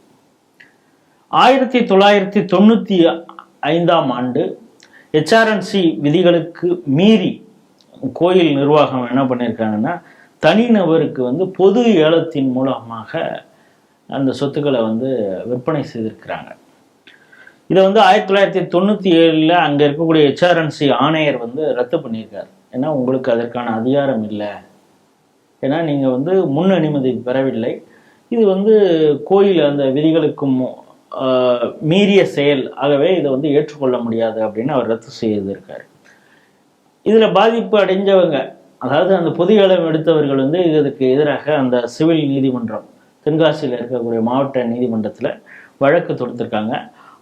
1995ஆம் ஆண்டு ஹெச்ஆர்என்சி விதிகளுக்கு மீறி கோயில் நிர்வாகம் என்ன பண்ணியிருக்காங்கன்னா, தனிநபருக்கு பொது ஏலத்தின் மூலமாக அந்த சொத்துக்களை விற்பனை செய்திருக்கிறாங்க. இதை 1997 அங்கே இருக்கக்கூடிய ஹெச்ஆர்என்சி ஆணையர் ரத்து பண்ணியிருக்காரு. ஏன்னா உங்களுக்கு அதற்கான அதிகாரம் இல்லை, ஏன்னா நீங்கள் முன் அனுமதி பெறவில்லை, இது கோயில் அந்த விதிகளுக்கும் மீறிய செயல், ஆகவே இதை ஏற்றுக்கொள்ள முடியாது அப்படின்னு அவர் ரத்து செய்திருக்காரு. இதில் பாதிப்பு அடைஞ்சவங்க, அதாவது அந்த பொது ஏலம் எடுத்தவர்கள் இதுக்கு எதிராக அந்த சிவில் நீதிமன்றம், தென்காசியில் இருக்கக்கூடிய மாவட்ட நீதிமன்றத்தில் வழக்கு தொடுத்திருக்காங்க.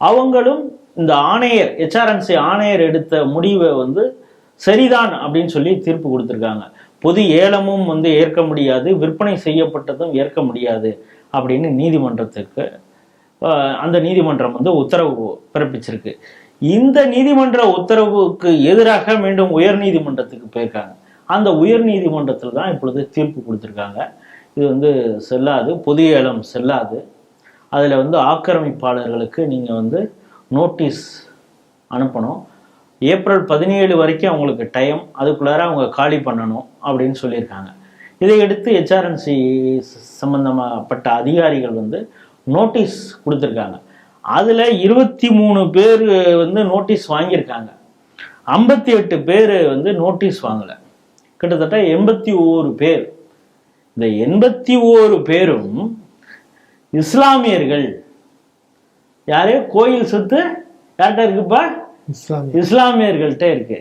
அவங்களும் இந்த ஆணையர், ஹெச்ஆர்என்சி ஆணையர் எடுத்த முடிவை சரிதான் அப்படின்னு சொல்லி தீர்ப்பு கொடுத்துருக்காங்க. பொது ஏலமும் ஏற்க முடியாது, விற்பனை செய்யப்பட்டதும் ஏற்க முடியாது அப்படின்னு நீதிமன்றத்துக்கு அந்த நீதிமன்றம் உத்தரவு பிறப்பிச்சிருக்கு. இந்த நீதிமன்ற உத்தரவுக்கு எதிராக மீண்டும் உயர் நீதிமன்றத்துக்கு போயிருக்காங்க. அந்த உயர் நீதிமன்றத்தில் தான் இப்பொழுது தீர்ப்பு கொடுத்துருக்காங்க. இது செல்லாது, பொது ஏலம் செல்லாது, அதில் ஆக்கிரமிப்பாளர்களுக்கு நீங்கள் நோட்டீஸ் அனுப்பணும், ஏப்ரல் 17 வரைக்கும் அவங்களுக்கு டைம், அதுக்குள்ளார அவங்க காலி பண்ணணும் அப்படின்னு சொல்லியிருக்காங்க. இதையடுத்து ஹெச்ஆர்என்சி சம்பந்தப்பட்ட அதிகாரிகள் நோட்டீஸ் கொடுத்துருக்காங்க. அதுல 23 பேர் வந்து நோட்டீஸ் வாங்கியிருக்காங்க, 58 பேர் வந்து நோட்டீஸ் வாங்கல. கிட்டத்தட்ட 81 பேர். இந்த 81 பேரும் இஸ்லாமியர்கள். யாரே கோயில் சொத்து யார்கிட்ட இருக்குப்பா? இஸ்லாமியர்கள்ட்ட இருக்கு.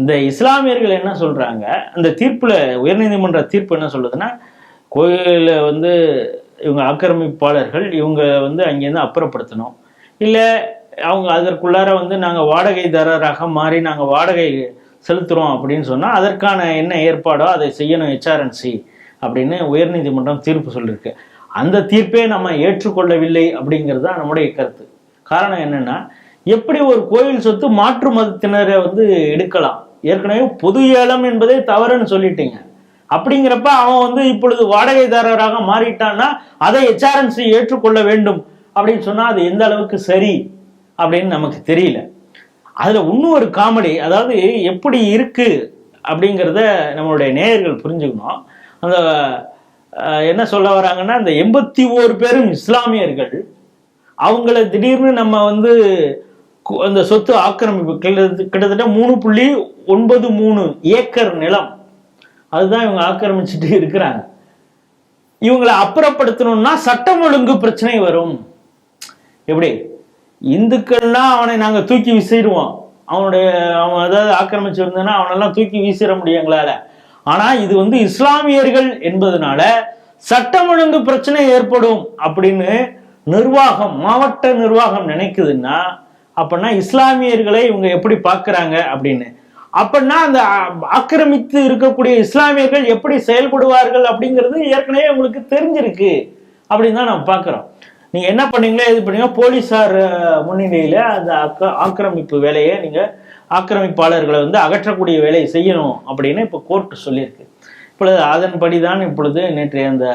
இந்த இஸ்லாமியர்கள் என்ன சொல்றாங்க, அந்த தீர்ப்புல உயர்நீதிமன்ற தீர்ப்பு என்ன சொல்லுதுன்னா, கோயில வந்து இவங்க ஆக்கிரமிப்பாளர்கள் இவங்க வந்து அங்கேருந்து அப்புறப்படுத்தணும், இல்லை அவங்க அதற்குள்ளார வந்து நாங்கள் வாடகைதாரராக மாறி நாங்கள் வாடகை செலுத்துகிறோம் அப்படின்னு சொன்னால் அதற்கான என்ன ஏற்பாடோ அதை செய்யணும் HRNC அப்படின்னு உயர்நீதிமன்றம் தீர்ப்பு சொல்லியிருக்கு. அந்த தீர்ப்பே நம்ம ஏற்றுக்கொள்ளவில்லை அப்படிங்கிறது தான் நம்முடைய கருத்து. காரணம் என்னன்னா, எப்படி ஒரு கோயில் சொத்து மாற்று மதத்தினரை வந்து எடுக்கலாம்? ஏற்கனவே பொது ஏலம் என்பதே தவறுன்னு சொல்லிட்டீங்க. அப்படிங்கிறப்ப அவன் வந்து இப்பொழுது வாடகைதாரராக மாறிட்டான்னா அதை HRNC ஏற்றுக்கொள்ள வேண்டும் அப்படின்னு சொன்னா அது எந்த அளவுக்கு சரி அப்படின்னு நமக்கு தெரியல. அதுல இன்னும் ஒரு காமெடி, அதாவது எப்படி இருக்கு அப்படிங்கிறத நம்மளுடைய நேயர்கள் புரிஞ்சுக்கணும். அந்த என்ன சொல்ல வராங்கன்னா, இந்த 81 பேரும் இஸ்லாமியர்கள். அவங்கள திடீர்னு நம்ம வந்து அந்த சொத்து ஆக்கிரமிப்பு கிட்டத்தட்ட 3.93 ஏக்கர் நிலம் அதுதான் இவங்க ஆக்கிரமிச்சுட்டு இருக்கிறாங்க. இவங்களை அப்புறப்படுத்தணும்னா சட்டம் ஒழுங்கு பிரச்சனை வரும். எப்படி இந்துக்கள்னா அவனை நாங்க தூக்கி வீசிடுவோம், அவன் அதாவது ஆக்கிரமிச்சு இருந்ததுன்னா அவனெல்லாம் தூக்கி வீசிட முடியும் எங்களால. ஆனா இது வந்து இஸ்லாமியர்கள் என்பதனால சட்டம் ஒழுங்கு பிரச்சனை ஏற்படும் அப்படின்னு நிர்வாகம், மாவட்ட நிர்வாகம் நினைக்குதுன்னா, அப்படின்னா இஸ்லாமியர்களை இவங்க எப்படி பார்க்கறாங்க அப்படின்னு, அப்படின்னா அந்த ஆக்கிரமித்து இருக்கக்கூடிய இஸ்லாமியர்கள் எப்படி செயல்படுவார்கள் அப்படிங்கிறது ஏற்கனவே உங்களுக்கு தெரிஞ்சிருக்கு அப்படின்னு தான் நம்ம பார்க்கிறோம். நீங்க என்ன பண்ணீங்களோ இது பண்ணீங்க, போலீசார் முன்னிலையில அந்த ஆக்கிரமிப்பு வேலையை நீங்க ஆக்கிரமிப்பாளர்களை வந்து அகற்றக்கூடிய வேலையை செய்யணும் அப்படின்னு இப்போ கோர்ட் சொல்லியிருக்கு. இப்பொழுது அதன்படிதான் இப்பொழுது நேற்றைய அந்த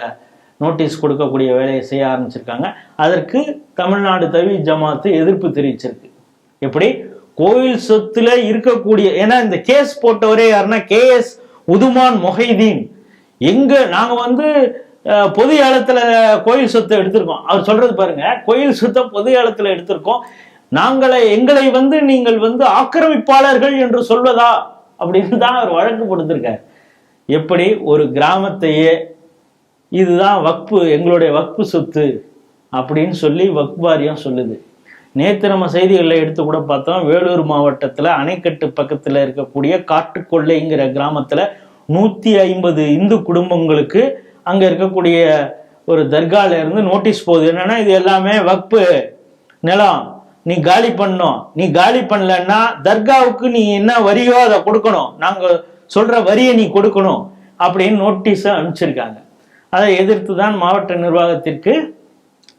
நோட்டீஸ் கொடுக்கக்கூடிய வேலையை செய்ய ஆரம்பிச்சிருக்காங்க. அதற்கு தமிழ்நாடு தவ்ஹீத் ஜமாத்து எதிர்ப்பு தெரிவிச்சிருக்கு. எப்படி கோயில் சொத்துல இருக்கக்கூடிய, ஏன்னா இந்த கேஸ் போட்டவரே யாருன்னா KS உதுமான் மொஹைதீன். நாங்க வந்து பொது ஏலத்துல கோயில் சொத்தை எடுத்திருக்கோம். அவர் சொல்றது பாருங்க, கோயில் சொத்தை பொது ஏலத்துல எடுத்திருக்கோம், எங்களை வந்து நீங்கள் வந்து ஆக்கிரமிப்பாளர்கள் என்று சொல்வதா அப்படின்னு தான் அவர் வழக்கு கொடுத்திருக்கார். எப்படி ஒரு கிராமத்தையே இதுதான் வக்பு, எங்களுடைய வக்பு சொத்து அப்படின்னு சொல்லி வக்பு வாரியம் சொல்லுது. நேற்று நம்ம செய்திகளில் எடுத்து கூட பார்த்தோம், வேலூர் மாவட்டத்தில் அணைக்கட்டு பக்கத்தில் இருக்கக்கூடிய காட்டுக்கொள்ளைங்கிற கிராமத்தில் 150 இந்து குடும்பங்களுக்கு அங்கே இருக்கக்கூடிய ஒரு தர்கால இருந்து நோட்டீஸ் போகுது. என்னன்னா, இது எல்லாமே வக்பு நிலம், நீ காலி பண்ணணும், நீ காலி பண்ணலன்னா தர்காவுக்கு நீ என்ன வரியோ அதை கொடுக்கணும், நாங்கள் சொல்ற வரியை நீ கொடுக்கணும் அப்படின்னு நோட்டீஸை அனுப்பிச்சிருக்காங்க. அதை எதிர்த்து தான் மாவட்ட நிர்வாகத்திற்கு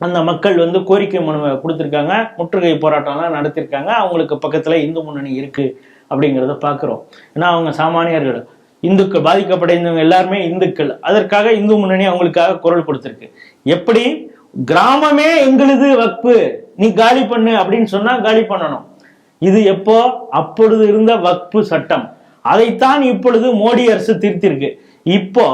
அந்த மக்கள் வந்து கோரிக்கை மனுவை கொடுத்துருக்காங்க, முற்றுகை போராட்டம்லாம் நடத்திருக்காங்க. அவங்களுக்கு பக்கத்துல இந்து முன்னணி இருக்கு அப்படிங்கிறத பார்க்குறோம். ஏன்னா அவங்க சாமானியர்கள், இந்துக்கள், பாதிக்கப்படைந்தவங்க எல்லாருமே இந்துக்கள். அதற்காக இந்து முன்னணி அவங்களுக்காக குரல் கொடுத்துருக்கு. எப்படி கிராமமே எங்களுது வக்பு, நீ காலி பண்ணு அப்படின்னு சொன்னா காலி பண்ணணும். இது எப்போ? அப்பொழுது இருந்த வக்பு சட்டம். அதைத்தான் இப்பொழுது மோடி அரசு திருத்திருக்கு. இப்போ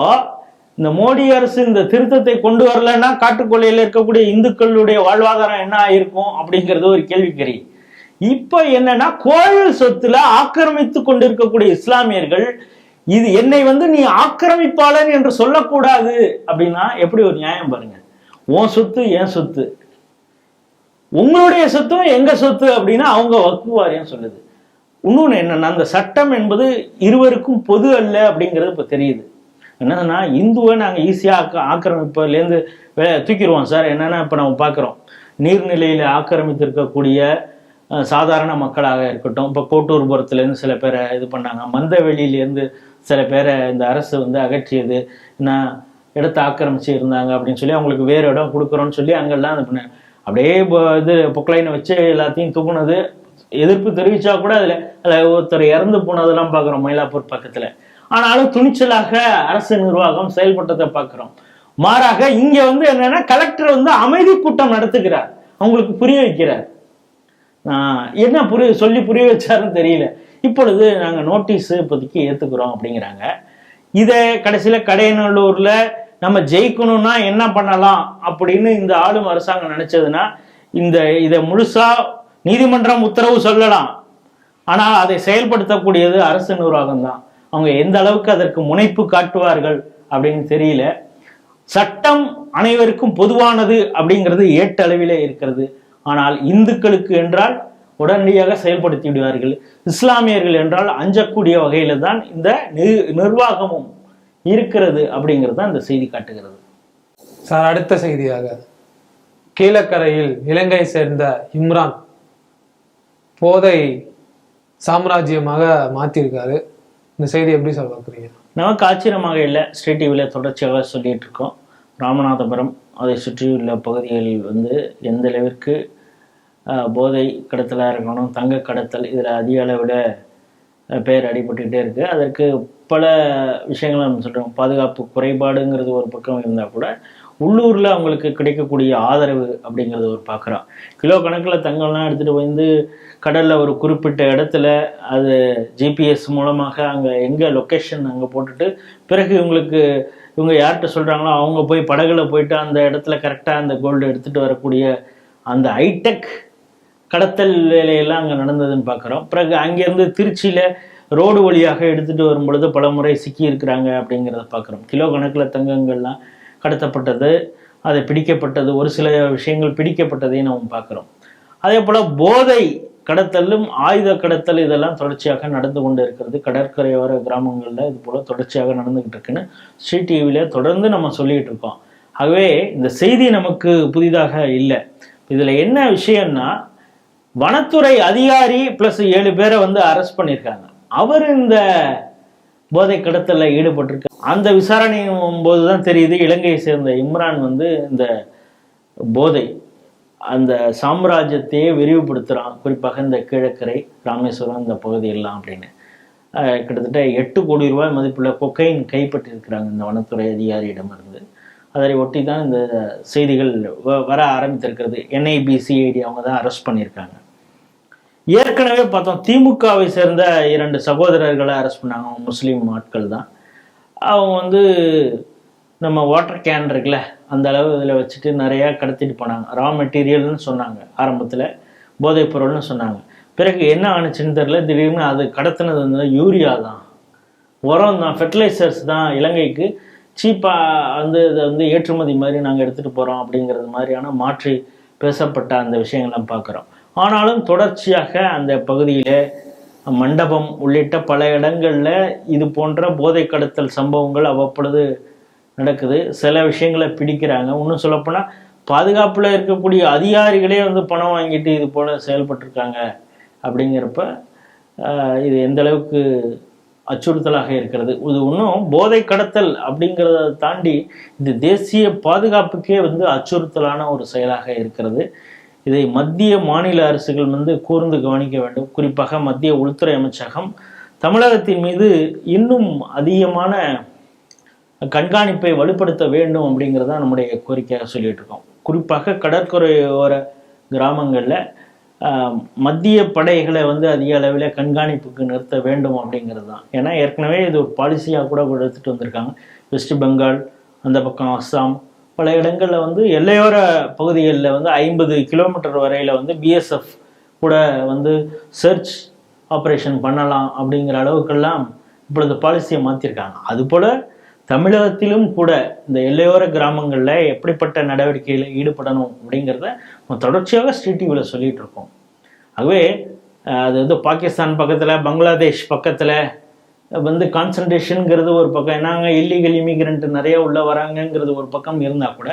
இந்த மோடி அரசு இந்த திருத்தத்தை கொண்டு வரலன்னா காட்டுக்கொள்ளையில இருக்கக்கூடிய இந்துக்களுடைய வாழ்வாதாரம் என்ன ஆயிருக்கும் அப்படிங்கிறது ஒரு கேள்விக்கறி. இப்ப என்னன்னா, கோயில் சொத்துல ஆக்கிரமித்து கொண்டிருக்கக்கூடிய இஸ்லாமியர்கள் இது என்னை வந்து நீ ஆக்கிரமிப்பாளன் என்று சொல்லக்கூடாது அப்படின்னா எப்படி ஒரு நியாயம் பாருங்க. உன் சொத்து என் சொத்து, உங்களுடைய சொத்தும் எங்க சொத்து அப்படின்னா அவங்க வக்ஃபு வாரியம் சொல்லுது. இன்னொன்னு என்னன்னா, அந்த சட்டம் என்பது இருவருக்கும் பொது அல்ல அப்படிங்கிறது இப்ப தெரியுது. என்னன்னா, இந்துவை நாங்கள் ஈஸியாக ஆக்கிரமிப்புலேருந்து தூக்கிடுவோம் சார். என்னன்னா, இப்போ நம்ம பார்க்குறோம், நீர்நிலையில் ஆக்கிரமித்திருக்கக்கூடிய சாதாரண மக்களாக இருக்கட்டும், இப்போ கோட்டூர்புரத்துலேருந்து சில பேரை இது பண்ணாங்க, மந்தவெளியிலேருந்து சில பேரை இந்த அரசு வந்து அகற்றியது, நான் இடத்த ஆக்கிரமிச்சு இருந்தாங்க அப்படின்னு சொல்லி அவங்களுக்கு வேறு இடம் கொடுக்குறோன்னு சொல்லி அங்கெல்லாம் இது பண்ண அப்படியே இது பொக்லைனை வச்சு எல்லாத்தையும் தூக்குனது. எதிர்ப்பு தெரிவிச்சா கூட அதில் ஒருத்தர் இறந்து போனதெல்லாம் பார்க்குறோம் மயிலாப்பூர் பக்கத்தில். ஆனாலும் துணிச்சலாக அரசு நிர்வாகம் செயல்பட்டதை பார்க்கிறோம். மாறாக இங்க வந்து என்னன்னா, கலெக்டர் வந்து அமைதி கூட்டம் நடத்துகிறார், அவங்களுக்கு புரிய வைக்கிறார். என்ன புரிய வச்சாருன்னு தெரியல. இப்பொழுது நாங்க நோட்டீஸ் இப்போதைக்கு ஏத்துக்கிறோம் அப்படிங்கிறாங்க. இதை கடைசியில கடையநல்லூர்ல நம்ம ஜெயிக்கணும்னா என்ன பண்ணலாம் அப்படின்னு இந்த ஆளும் அரசாங்கம் நினைச்சதுன்னா, இதை முழுசா நீதிமன்றம் உத்தரவு சொல்லலாம், ஆனால் அதை செயல்படுத்தக்கூடியது அரசு நிர்வாகம் தான். அவங்க எந்த அளவுக்கு அதற்கு முனைப்பு காட்டுவார்கள் அப்படின்னு தெரியல. சட்டம் அனைவருக்கும் பொதுவானது அப்படிங்கிறது ஏட்டளவிலே இருக்கிறது. ஆனால் இந்துக்களுக்கு என்றால் உடனடியாக செயல்படுத்தி விடுவார்கள். இஸ்லாமியர்கள் என்றால் அஞ்சக்கூடிய வகையில தான் இந்த நிர்வாகமும் இருக்கிறது அப்படிங்கிறது தான் இந்த செய்தி காட்டுகிறது. சார், அடுத்த செய்தியாக கீழக்கரையில் இலங்கை சேர்ந்த இம்ரான் போதை சாம்ராஜ்யமாக மாற்றிருக்காரு. இந்த செய்தி எப்படி சார் பார்க்குறீங்க? நமக்கு ஆச்சரியமாக இல்லை. ஸ்ரீ டிவியில் தொடர்ச்சியாக சொல்லிட்டு இருக்கோம். ராமநாதபுரம் அதை சுற்றியுள்ள பகுதிகளில் எந்த அளவிற்கு போதை கடத்தலாக இருக்கணும், தங்க கடத்தல், இதில் அதிக அளவில் பேர் அடிபட்டுக்கிட்டே இருக்குது. அதற்கு பல விஷயங்களை நம்ம சொல்கிறோம். பாதுகாப்பு குறைபாடுங்கிறது ஒரு பக்கம் இருந்தால் கூட உள்ளூரில் அவங்களுக்கு கிடைக்கக்கூடிய ஆதரவு அப்படிங்கிறது ஒரு பார்க்குறோம். கிலோ கணக்கில் தங்கம்லாம் எடுத்துகிட்டு கடலில் ஒரு குறிப்பிட்ட இடத்துல அது ஜிபிஎஸ் மூலமாக அங்கே எங்கே லொக்கேஷன் அங்கே போட்டுட்டு பிறகு இவங்க யார்கிட்ட சொல்கிறாங்களோ அவங்க போய் படகுல போயிட்டு அந்த இடத்துல கரெக்டாக அந்த கோல்டு எடுத்துகிட்டு வரக்கூடிய அந்த ஹைடெக் கடத்தல் வேலையெல்லாம் அங்கே நடந்ததுன்னு பார்க்குறோம். பிறகு அங்கேருந்து திருச்சியில் ரோடு வழியாக எடுத்துகிட்டு வரும் பொழுது பல முறை சிக்கி இருக்கிறாங்க அப்படிங்கிறத பார்க்குறோம். கிலோ கணக்கில் தங்கங்கள்லாம் கடத்தப்பட்டது, அதை பிடிக்கப்பட்டது, ஒரு சில விஷயங்கள் பிடிக்கப்பட்டதையும் நம்ம பார்க்குறோம். அதே போல் போதை கடத்தலும் ஆயுத கடத்தல் இதெல்லாம் தொடர்ச்சியாக நடந்து கொண்டு இருக்கிறது. கடற்கரையோர கிராமங்களில் இது போல் தொடர்ச்சியாக நடந்துக்கிட்டு இருக்குன்னு ஸ்ரீ டிவியில் தொடர்ந்து நம்ம சொல்லிகிட்டு இருக்கோம். ஆகவே இந்த செய்தி நமக்கு புதிதாக இல்லை. இதில் என்ன விஷயம்னா, வனத்துறை அதிகாரி ப்ளஸ் 7 பேரை அரெஸ்ட் பண்ணியிருக்காங்க. அவர் இந்த போதை கடத்தலில் ஈடுபட்டிருக்க அந்த விசாரணையும் போது தான் தெரியுது இலங்கையை சேர்ந்த இம்ரான் இந்த போதை அந்த சாம்ராஜ்யத்தையே விரிவுபடுத்துகிறான். குறிப்பாக இந்த கீழக்கரை, ராமேஸ்வரம் இந்த பகுதியெல்லாம் அப்படின்னு கிட்டத்தட்ட 8 கோடி ரூபாய் மதிப்புள்ள கொக்கைன் கைப்பற்றியிருக்கிறாங்க இந்த வனத்துறை அதிகாரியிடமிருந்து. அதை ஒட்டி தான் இந்த செய்திகள் வர ஆரம்பித்திருக்கிறது. NIBCID அவங்க தான் அரெஸ்ட் பண்ணியிருக்காங்க. ஏற்கனவே பார்த்தோம், திமுகவை சேர்ந்த 2 சகோதரர்களை அரெஸ்ட் பண்ணாங்க. அவங்க முஸ்லீம் ஆட்கள் தான். அவங்க நம்ம வாட்டர் கேன் இருக்குல்ல அந்த அளவு இதில் வச்சுட்டு நிறையா கடத்திட்டு போனாங்க. ரா மெட்டீரியல்னு சொன்னாங்க ஆரம்பத்தில், போதைப் பொருள்னு சொன்னாங்க. பிறகு என்ன ஆணுச்சுன்னு தெரியல, திடீர்னு அது கடத்தினது யூரியா தான், உரம் தான், ஃபெர்டிலைசர்ஸ் தான், இலங்கைக்கு சீப்பாக இதை ஏற்றுமதி மாதிரி நாங்கள் எடுத்துகிட்டு போகிறோம் அப்படிங்கிறது மாதிரியான மாற்றி பேசப்பட்ட அந்த விஷயங்கள்லாம் பார்க்குறோம். ஆனாலும் தொடர்ச்சியாக அந்த பகுதியில் மண்டபம் உள்ளிட்ட பல இடங்களில் இது போன்ற போதை கடத்தல் சம்பவங்கள் அவ்வப்பொழுது நடக்குது. சில விஷயங்களை பிடிக்கிறாங்க. இன்னும் சொல்லப்போனால் பாதுகாப்பில் இருக்கக்கூடிய அதிகாரிகளே பணம் வாங்கிட்டு இது போல் செயல்பட்டிருக்காங்க. அப்படிங்கிறப்ப இது எந்த அளவுக்கு அச்சுறுத்தலாக இருக்கிறது. இது இன்னும் போதை கடத்தல் அப்படிங்கிறத தாண்டி இது தேசிய பாதுகாப்புக்கே அச்சுறுத்தலான ஒரு செயலாக இருக்கிறது. இதை மத்திய மாநில அரசுகள் கூர்ந்து கவனிக்க வேண்டும். குறிப்பாக மத்திய உள்துறை அமைச்சகம் தமிழகத்தின் மீது இன்னும் அதிகமான கண்காணிப்பை வலுப்படுத்த வேண்டும் அப்படிங்கிறத நம்முடைய கோரிக்கையாக சொல்லிட்டு இருக்கோம். குறிப்பாக கடற்கரையோர கிராமங்களில் மத்திய படைகளை அதிக அளவில் கண்காணிப்புக்கு நிறுத்த வேண்டும் அப்படிங்கிறது தான். ஏன்னா ஏற்கனவே இது ஒரு பாலிசியாக கூட எடுத்துகிட்டு வந்திருக்காங்க. வெஸ்ட் பெங்கால், அந்த பக்கம் அஸ்ஸாம், பல இடங்களில் எல்லையோர பகுதிகளில் 50 கிலோமீட்டர் வரையில் BSF கூட சர்ச் ஆப்ரேஷன் பண்ணலாம் அப்படிங்கிற அளவுக்கெல்லாம் இப்பொழுது பாலிசியை மாற்றிருக்காங்க. அதுபோல் தமிழகத்திலும் கூட இந்த எல்லையோர கிராமங்களில் எப்படிப்பட்ட நடவடிக்கையில் ஈடுபடணும் அப்படிங்கிறத நம்ம தொடர்ச்சியாக ஸ்ரீ டிவியில் சொல்லிகிட்டு இருக்கோம். ஆகவே அது பாகிஸ்தான் பக்கத்தில், பங்களாதேஷ் பக்கத்தில் கான்சன்ட்ரேஷனுங்கிறது ஒரு பக்கம், ஏன்னாங்க இல்லீகல் இமிகிரண்ட் நிறைய உள்ள வராங்கங்கிறது ஒரு பக்கம் இருந்தால் கூட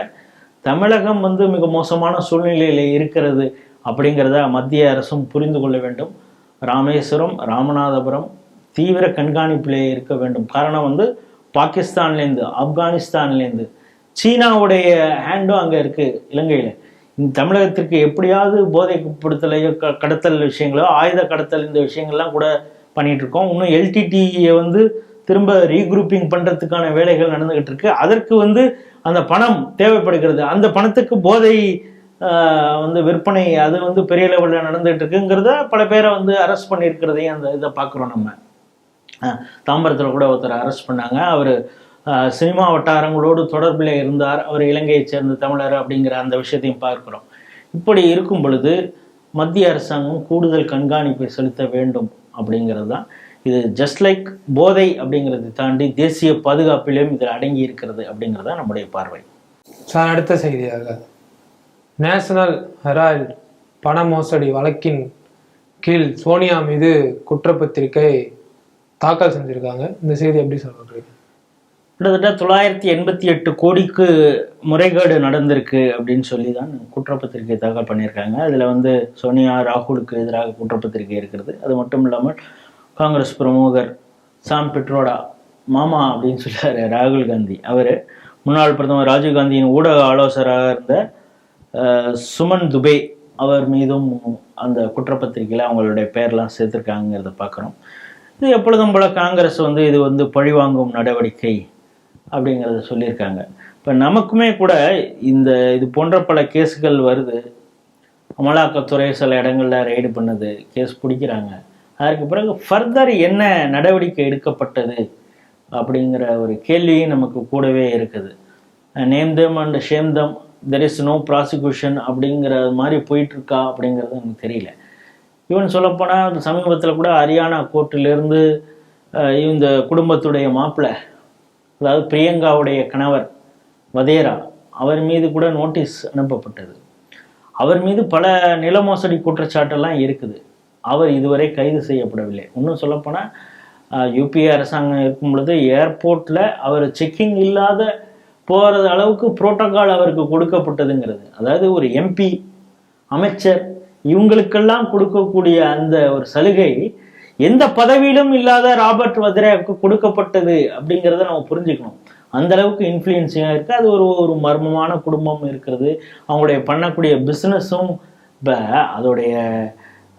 தமிழகம் மிக மோசமான சூழ்நிலையில் இருக்கிறது அப்படிங்கிறத மத்திய அரசும் புரிந்து கொள்ள வேண்டும். ராமேஸ்வரம், ராமநாதபுரம் தீவிர கண்காணிப்பிலே இருக்க வேண்டும். காரணம் பாகிஸ்தான்லேருந்து, ஆப்கானிஸ்தான்லேருந்து, சீனாவுடைய ஹேண்டும் அங்கே இருக்குது இலங்கையில். இந்த தமிழகத்திற்கு எப்படியாவது போதைப்படுத்தலையோ கடத்தல் விஷயங்களோ ஆயுத கடத்தல் இந்த விஷயங்கள்லாம் கூட பண்ணிகிட்டு இருக்கோம். இன்னும் LTTE திரும்ப ரீக்ரூப்பிங் பண்ணுறதுக்கான வேலைகள் நடந்துக்கிட்டு இருக்கு. அதற்கு அந்த பணம் தேவைப்படுகிறது. அந்த பணத்துக்கு போதை விற்பனை அது பெரிய லெவலில் நடந்துகிட்டு இருக்குங்கிறத பல பேரை அரெஸ்ட் பண்ணியிருக்கிறதையும் அந்த இதை பார்க்குறோம். நம்ம தாம்பரத்தில் கூட ஒருத்தர் அரெஸ்ட் பண்ணாங்க. அவர் சினிமா வட்டாரங்களோடு தொடர்பில் இருந்தார். அவர் இலங்கையை சேர்ந்த தமிழர் அப்படிங்கிற அந்த விஷயத்தையும் பார்க்குறோம். இப்படி இருக்கும் பொழுது மத்திய அரசாங்கம் கூடுதல் கண்காணிப்பை செலுத்த வேண்டும் அப்படிங்கிறது தான். இது ஜஸ்ட் லைக் போதை அப்படிங்கிறதை தாண்டி தேசிய பாதுகாப்பிலும் இதில் அடங்கி இருக்கிறது அப்படிங்கிறது தான் நம்முடைய பார்வை. சார், அடுத்த செய்தியாக நேஷனல் ஹெரால்டு பண மோசடி வழக்கின் கீழ் சோனியா மீது குற்றப்பத்திரிகை தாக்கல் செஞ்சிருக்காங்க. இந்த செய்தி எப்படி சொல்றீங்க? கிட்டத்தட்ட 988 கோடிக்கு முறைகேடு நடந்திருக்கு அப்படின்னு சொல்லி தான் குற்றப்பத்திரிகை தாக்கல் பண்ணியிருக்காங்க. அதில் சோனியா ராகுலுக்கு எதிராக குற்றப்பத்திரிகை இருக்கிறது. அது மட்டும் இல்லாமல் காங்கிரஸ் பிரமுகர் சாம் பிட்ரோடா மாமா அப்படின்னு சொல்றாரு ராகுல் காந்தி, அவர் முன்னாள் பிரதமர் ராஜீவ்காந்தியின் ஊடக ஆலோசகராக இருந்த சுமன் துபே அவர் மீதும் அந்த குற்றப்பத்திரிகையில் அவங்களுடைய பெயர்லாம் சேர்த்துருக்காங்கிறத பார்க்குறோம். இது எப்பொழுதும் போல காங்கிரஸ் இது பழிவாங்கும் நடவடிக்கை அப்படிங்கிறத சொல்லியிருக்காங்க. இப்போ நமக்குமே கூட இது போன்ற பல கேஸுகள் வருது. அமலாக்கத்துறை சில இடங்களில் ரெய்டு பண்ணுது, கேஸ் பிடிக்கிறாங்க. அதற்கு பிறகு ஃபர்தர் என்ன நடவடிக்கை எடுக்கப்பட்டது அப்படிங்கிற ஒரு கேள்வியும் நமக்கு கூடவே இருக்குது. Name them and shame them, there is no prosecution அப்படிங்கிற மாதிரி போயிட்டுருக்கா அப்படிங்கிறது எனக்கு தெரியல. ஈவன் சொல்லப்போனால் சமீபத்தில் கூட ஹரியானா கோர்ட்டிலிருந்து இந்த குடும்பத்துடைய மாப்பிள்ளை, அதாவது பிரியங்காவுடைய கணவர் வதேரா, அவர் மீது கூட நோட்டீஸ் அனுப்பப்பட்டது. அவர் மீது பல நில மோசடி குற்றச்சாட்டெல்லாம் இருக்குது. அவர் இதுவரை கைது செய்யப்படவில்லை. இன்னும் சொல்லப்போனால் யூபிஏ அரசாங்கம் இருக்கும் பொழுது ஏர்போர்ட்டில் அவர் செக்கிங் இல்லாத போகிறது அளவுக்கு புரோட்டோகால் அவருக்கு கொடுக்கப்பட்டதுங்கிறது. அதாவது ஒரு எம்பி, அமைச்சர், இவங்களுக்கெல்லாம் கொடுக்கக்கூடிய அந்த ஒரு சலுகை எந்த பதவியிலும் இல்லாத ராபர்ட் வத்ராவுக்கு கொடுக்கப்பட்டது அப்படிங்கிறத நம்ம புரிஞ்சுக்கணும். அந்த அளவுக்கு இன்ஃப்ளூயன்ஸிங்காக இருக்குது. அது ஒரு மர்மமான குடும்பம் இருக்கிறது. அவங்களுடைய பண்ணக்கூடிய பிஸ்னஸும் இப்போ அதோடைய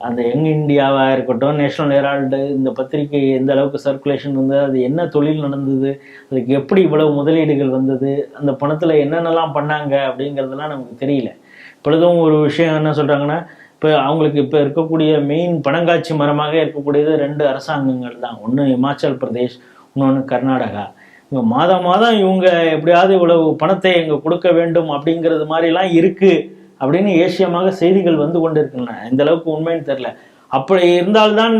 அந்த யங் இந்தியாவாக இருக்கட்டும், நேஷனல் ஹெரால்டு, இந்த பத்திரிகை எந்த அளவுக்கு சர்க்குலேஷன் வந்தது, அது என்ன தொழில் நடந்தது, அதுக்கு எப்படி இவ்வளவு முதலீடுகள் வந்தது, அந்த பணத்தில் என்னென்னலாம் பண்ணாங்க அப்படிங்கிறதுலாம் நமக்கு தெரியல. இப்பொழுதும் ஒரு விஷயம் என்ன சொல்கிறாங்கன்னா, இப்போ அவங்களுக்கு இப்போ இருக்கக்கூடிய மெயின் பணங்காட்சி மரமாக இருக்கக்கூடியது 2 அரசாங்கங்கள் தான். ஒன்று இமாச்சல் பிரதேஷ், இன்னொன்று கர்நாடகா. இவங்க மாதம் மாதம் இவங்க எப்படியாவது இவ்வளவு பணத்தை இங்கே கொடுக்க வேண்டும் அப்படிங்கிறது மாதிரிலாம் இருக்குது அப்படின்னு ஏசியமாக செய்திகள் வந்து கொண்டு இருக்கின்றன. இந்த அளவுக்கு உண்மைன்னு தெரில. அப்படி இருந்தால்தான்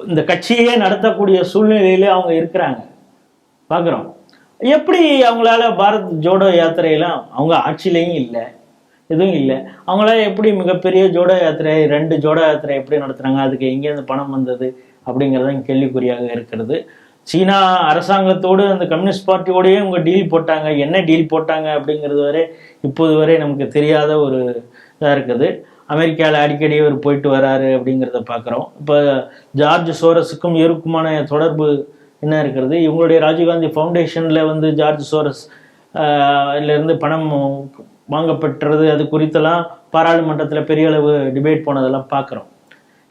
இந்த கட்சியே நடத்தக்கூடிய சூழ்நிலையிலே அவங்க இருக்கிறாங்க பார்க்குறோம். எப்படி அவங்களால பாரத் ஜோடோ யாத்திரையெல்லாம், அவங்க ஆட்சியிலையும் இல்லை, எதுவும் இல்லை, அவங்களால எப்படி மிகப்பெரிய ஜோடோ யாத்திரை 2 ஜோடோ யாத்திரை எப்படி நடத்துகிறாங்க, அதுக்கு எங்கேருந்து பணம் வந்தது அப்படிங்கிறத குறியாக இருக்கிறது. சீனா அரசாங்கத்தோடு அந்த கம்யூனிஸ்ட் பார்ட்டியோடையே இவங்க டீல் போட்டாங்க. என்ன டீல் போட்டாங்க அப்படிங்கிறது வரை இப்போது வரை நமக்கு தெரியாத ஒரு இதாக இருக்குது. அமெரிக்காவில் அடிக்கடி அவர் போயிட்டு வராரு அப்படிங்கிறத பார்க்குறோம். இப்போ ஜார்ஜ் சோரஸுக்கும் இவருக்குமான தொடர்பு என்ன இருக்கிறது, இவங்களுடைய ராஜீவ்காந்தி ஃபவுண்டேஷனில் ஜார்ஜ் சோரஸ் இருந்து பணம் வாங்கப்பட்டுறது, அது குறித்தெல்லாம் பாராளுமன்றத்தில் பெரிய அளவு டிபேட் போனதெல்லாம் பார்க்குறோம்.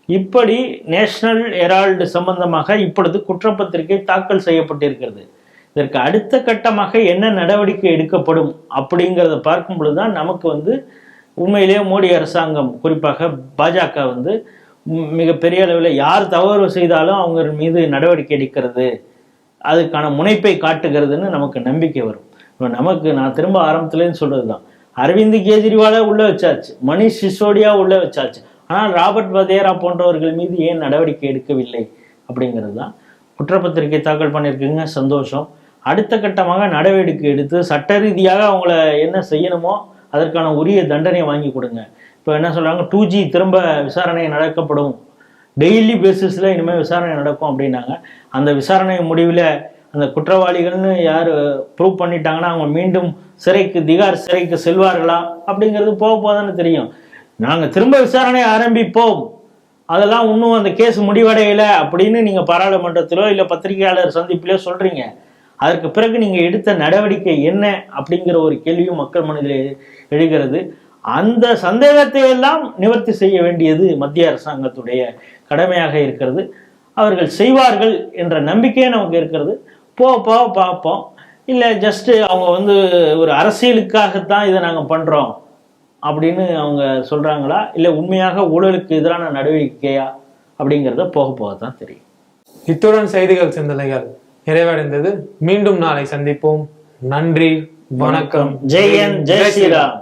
இப்படி நேஷனல் ஹெரால்டு சம்பந்தமாக இப்பொழுது குற்றப்பத்திரிகை தாக்கல் செய்யப்பட்டிருக்கிறது. இதற்கு அடுத்த கட்டமாக என்ன நடவடிக்கை எடுக்கப்படும் அப்படிங்கிறத பார்க்கும் பொழுதுதான் நமக்கு உண்மையிலேயே மோடி அரசாங்கம், குறிப்பாக பாஜக மிகப்பெரிய அளவில் யார் தவறு செய்தாலும் அவங்க மீது நடவடிக்கை எடுக்கிறது, அதுக்கான முனைப்பை காட்டுகிறதுன்னு நமக்கு நம்பிக்கை வரும். நான் திரும்ப ஆரம்பத்துலேருந்து சொல்றது தான், அரவிந்த் கெஜ்ரிவாலை உள்ள வச்சாச்சு, மணிஷ் சிசோடியா உள்ள வச்சாச்சு, ஆனால் ராபர்ட் வதேரா போன்றவர்கள் மீது ஏன் நடவடிக்கை எடுக்கவில்லை அப்படிங்கிறது தான். குற்றப்பத்திரிகை தாக்கல் பண்ணியிருக்குங்க, சந்தோஷம். அடுத்த கட்டமாக நடவடிக்கை எடுத்து சட்ட ரீதியாக அவங்கள என்ன செய்யணுமோ அதற்கான உரிய தண்டனை வாங்கி கொடுங்க. இப்போ என்ன சொல்கிறாங்க, 2G திரும்ப விசாரணை நடக்கப்படும், டெய்லி பேசிஸில் இனிமேல் விசாரணை நடக்கும் அப்படின்னாங்க. அந்த விசாரணை முடிவில் அந்த குற்றவாளிகள்னு யார் ப்ரூவ் பண்ணிட்டாங்கன்னா அவங்க மீண்டும் திகார் சிறைக்கு செல்வார்களா அப்படிங்கிறது போக போதான்னு தெரியும். நாங்கள் திரும்ப விசாரணை ஆரம்பிப்போம், அதெல்லாம் இன்னும் அந்த கேஸ் முடிவடையலை அப்படின்னு நீங்கள் பாராளுமன்றத்திலோ இல்லை பத்திரிகையாளர் சந்திப்பிலோ சொல்கிறீங்க. அதற்கு பிறகு நீங்கள் எடுத்த நடவடிக்கை என்ன அப்படிங்கிற ஒரு கேள்வியும் மக்கள் மனதில் எழுகிறது. அந்த சந்தேகத்தை எல்லாம் நிவர்த்தி செய்ய வேண்டியது மத்திய அரசாங்கத்துடைய கடமையாக இருக்கிறது. அவர்கள் செய்வார்கள் என்ற நம்பிக்கையே நமக்கு இருக்கிறது. போக பார்ப்போம். இல்லை ஜஸ்ட்டு அவங்க ஒரு அரசியலுக்காகத்தான் இதை நாங்கள் பண்ணுறோம் அப்படின்னு அவங்க சொல்கிறாங்களா, இல்லை உண்மையாக ஊழலுக்கு எதிரான நடவடிக்கையா அப்படிங்கிறத போக தான் தெரியும். இத்துடன் செய்திகள் சிந்தனைகள் நிறைவடைந்தது. மீண்டும் நாளை சந்திப்போம். நன்றி, வணக்கம். ஜெய் ஹிந்த், ஜெய் ஸ்ரீராம்.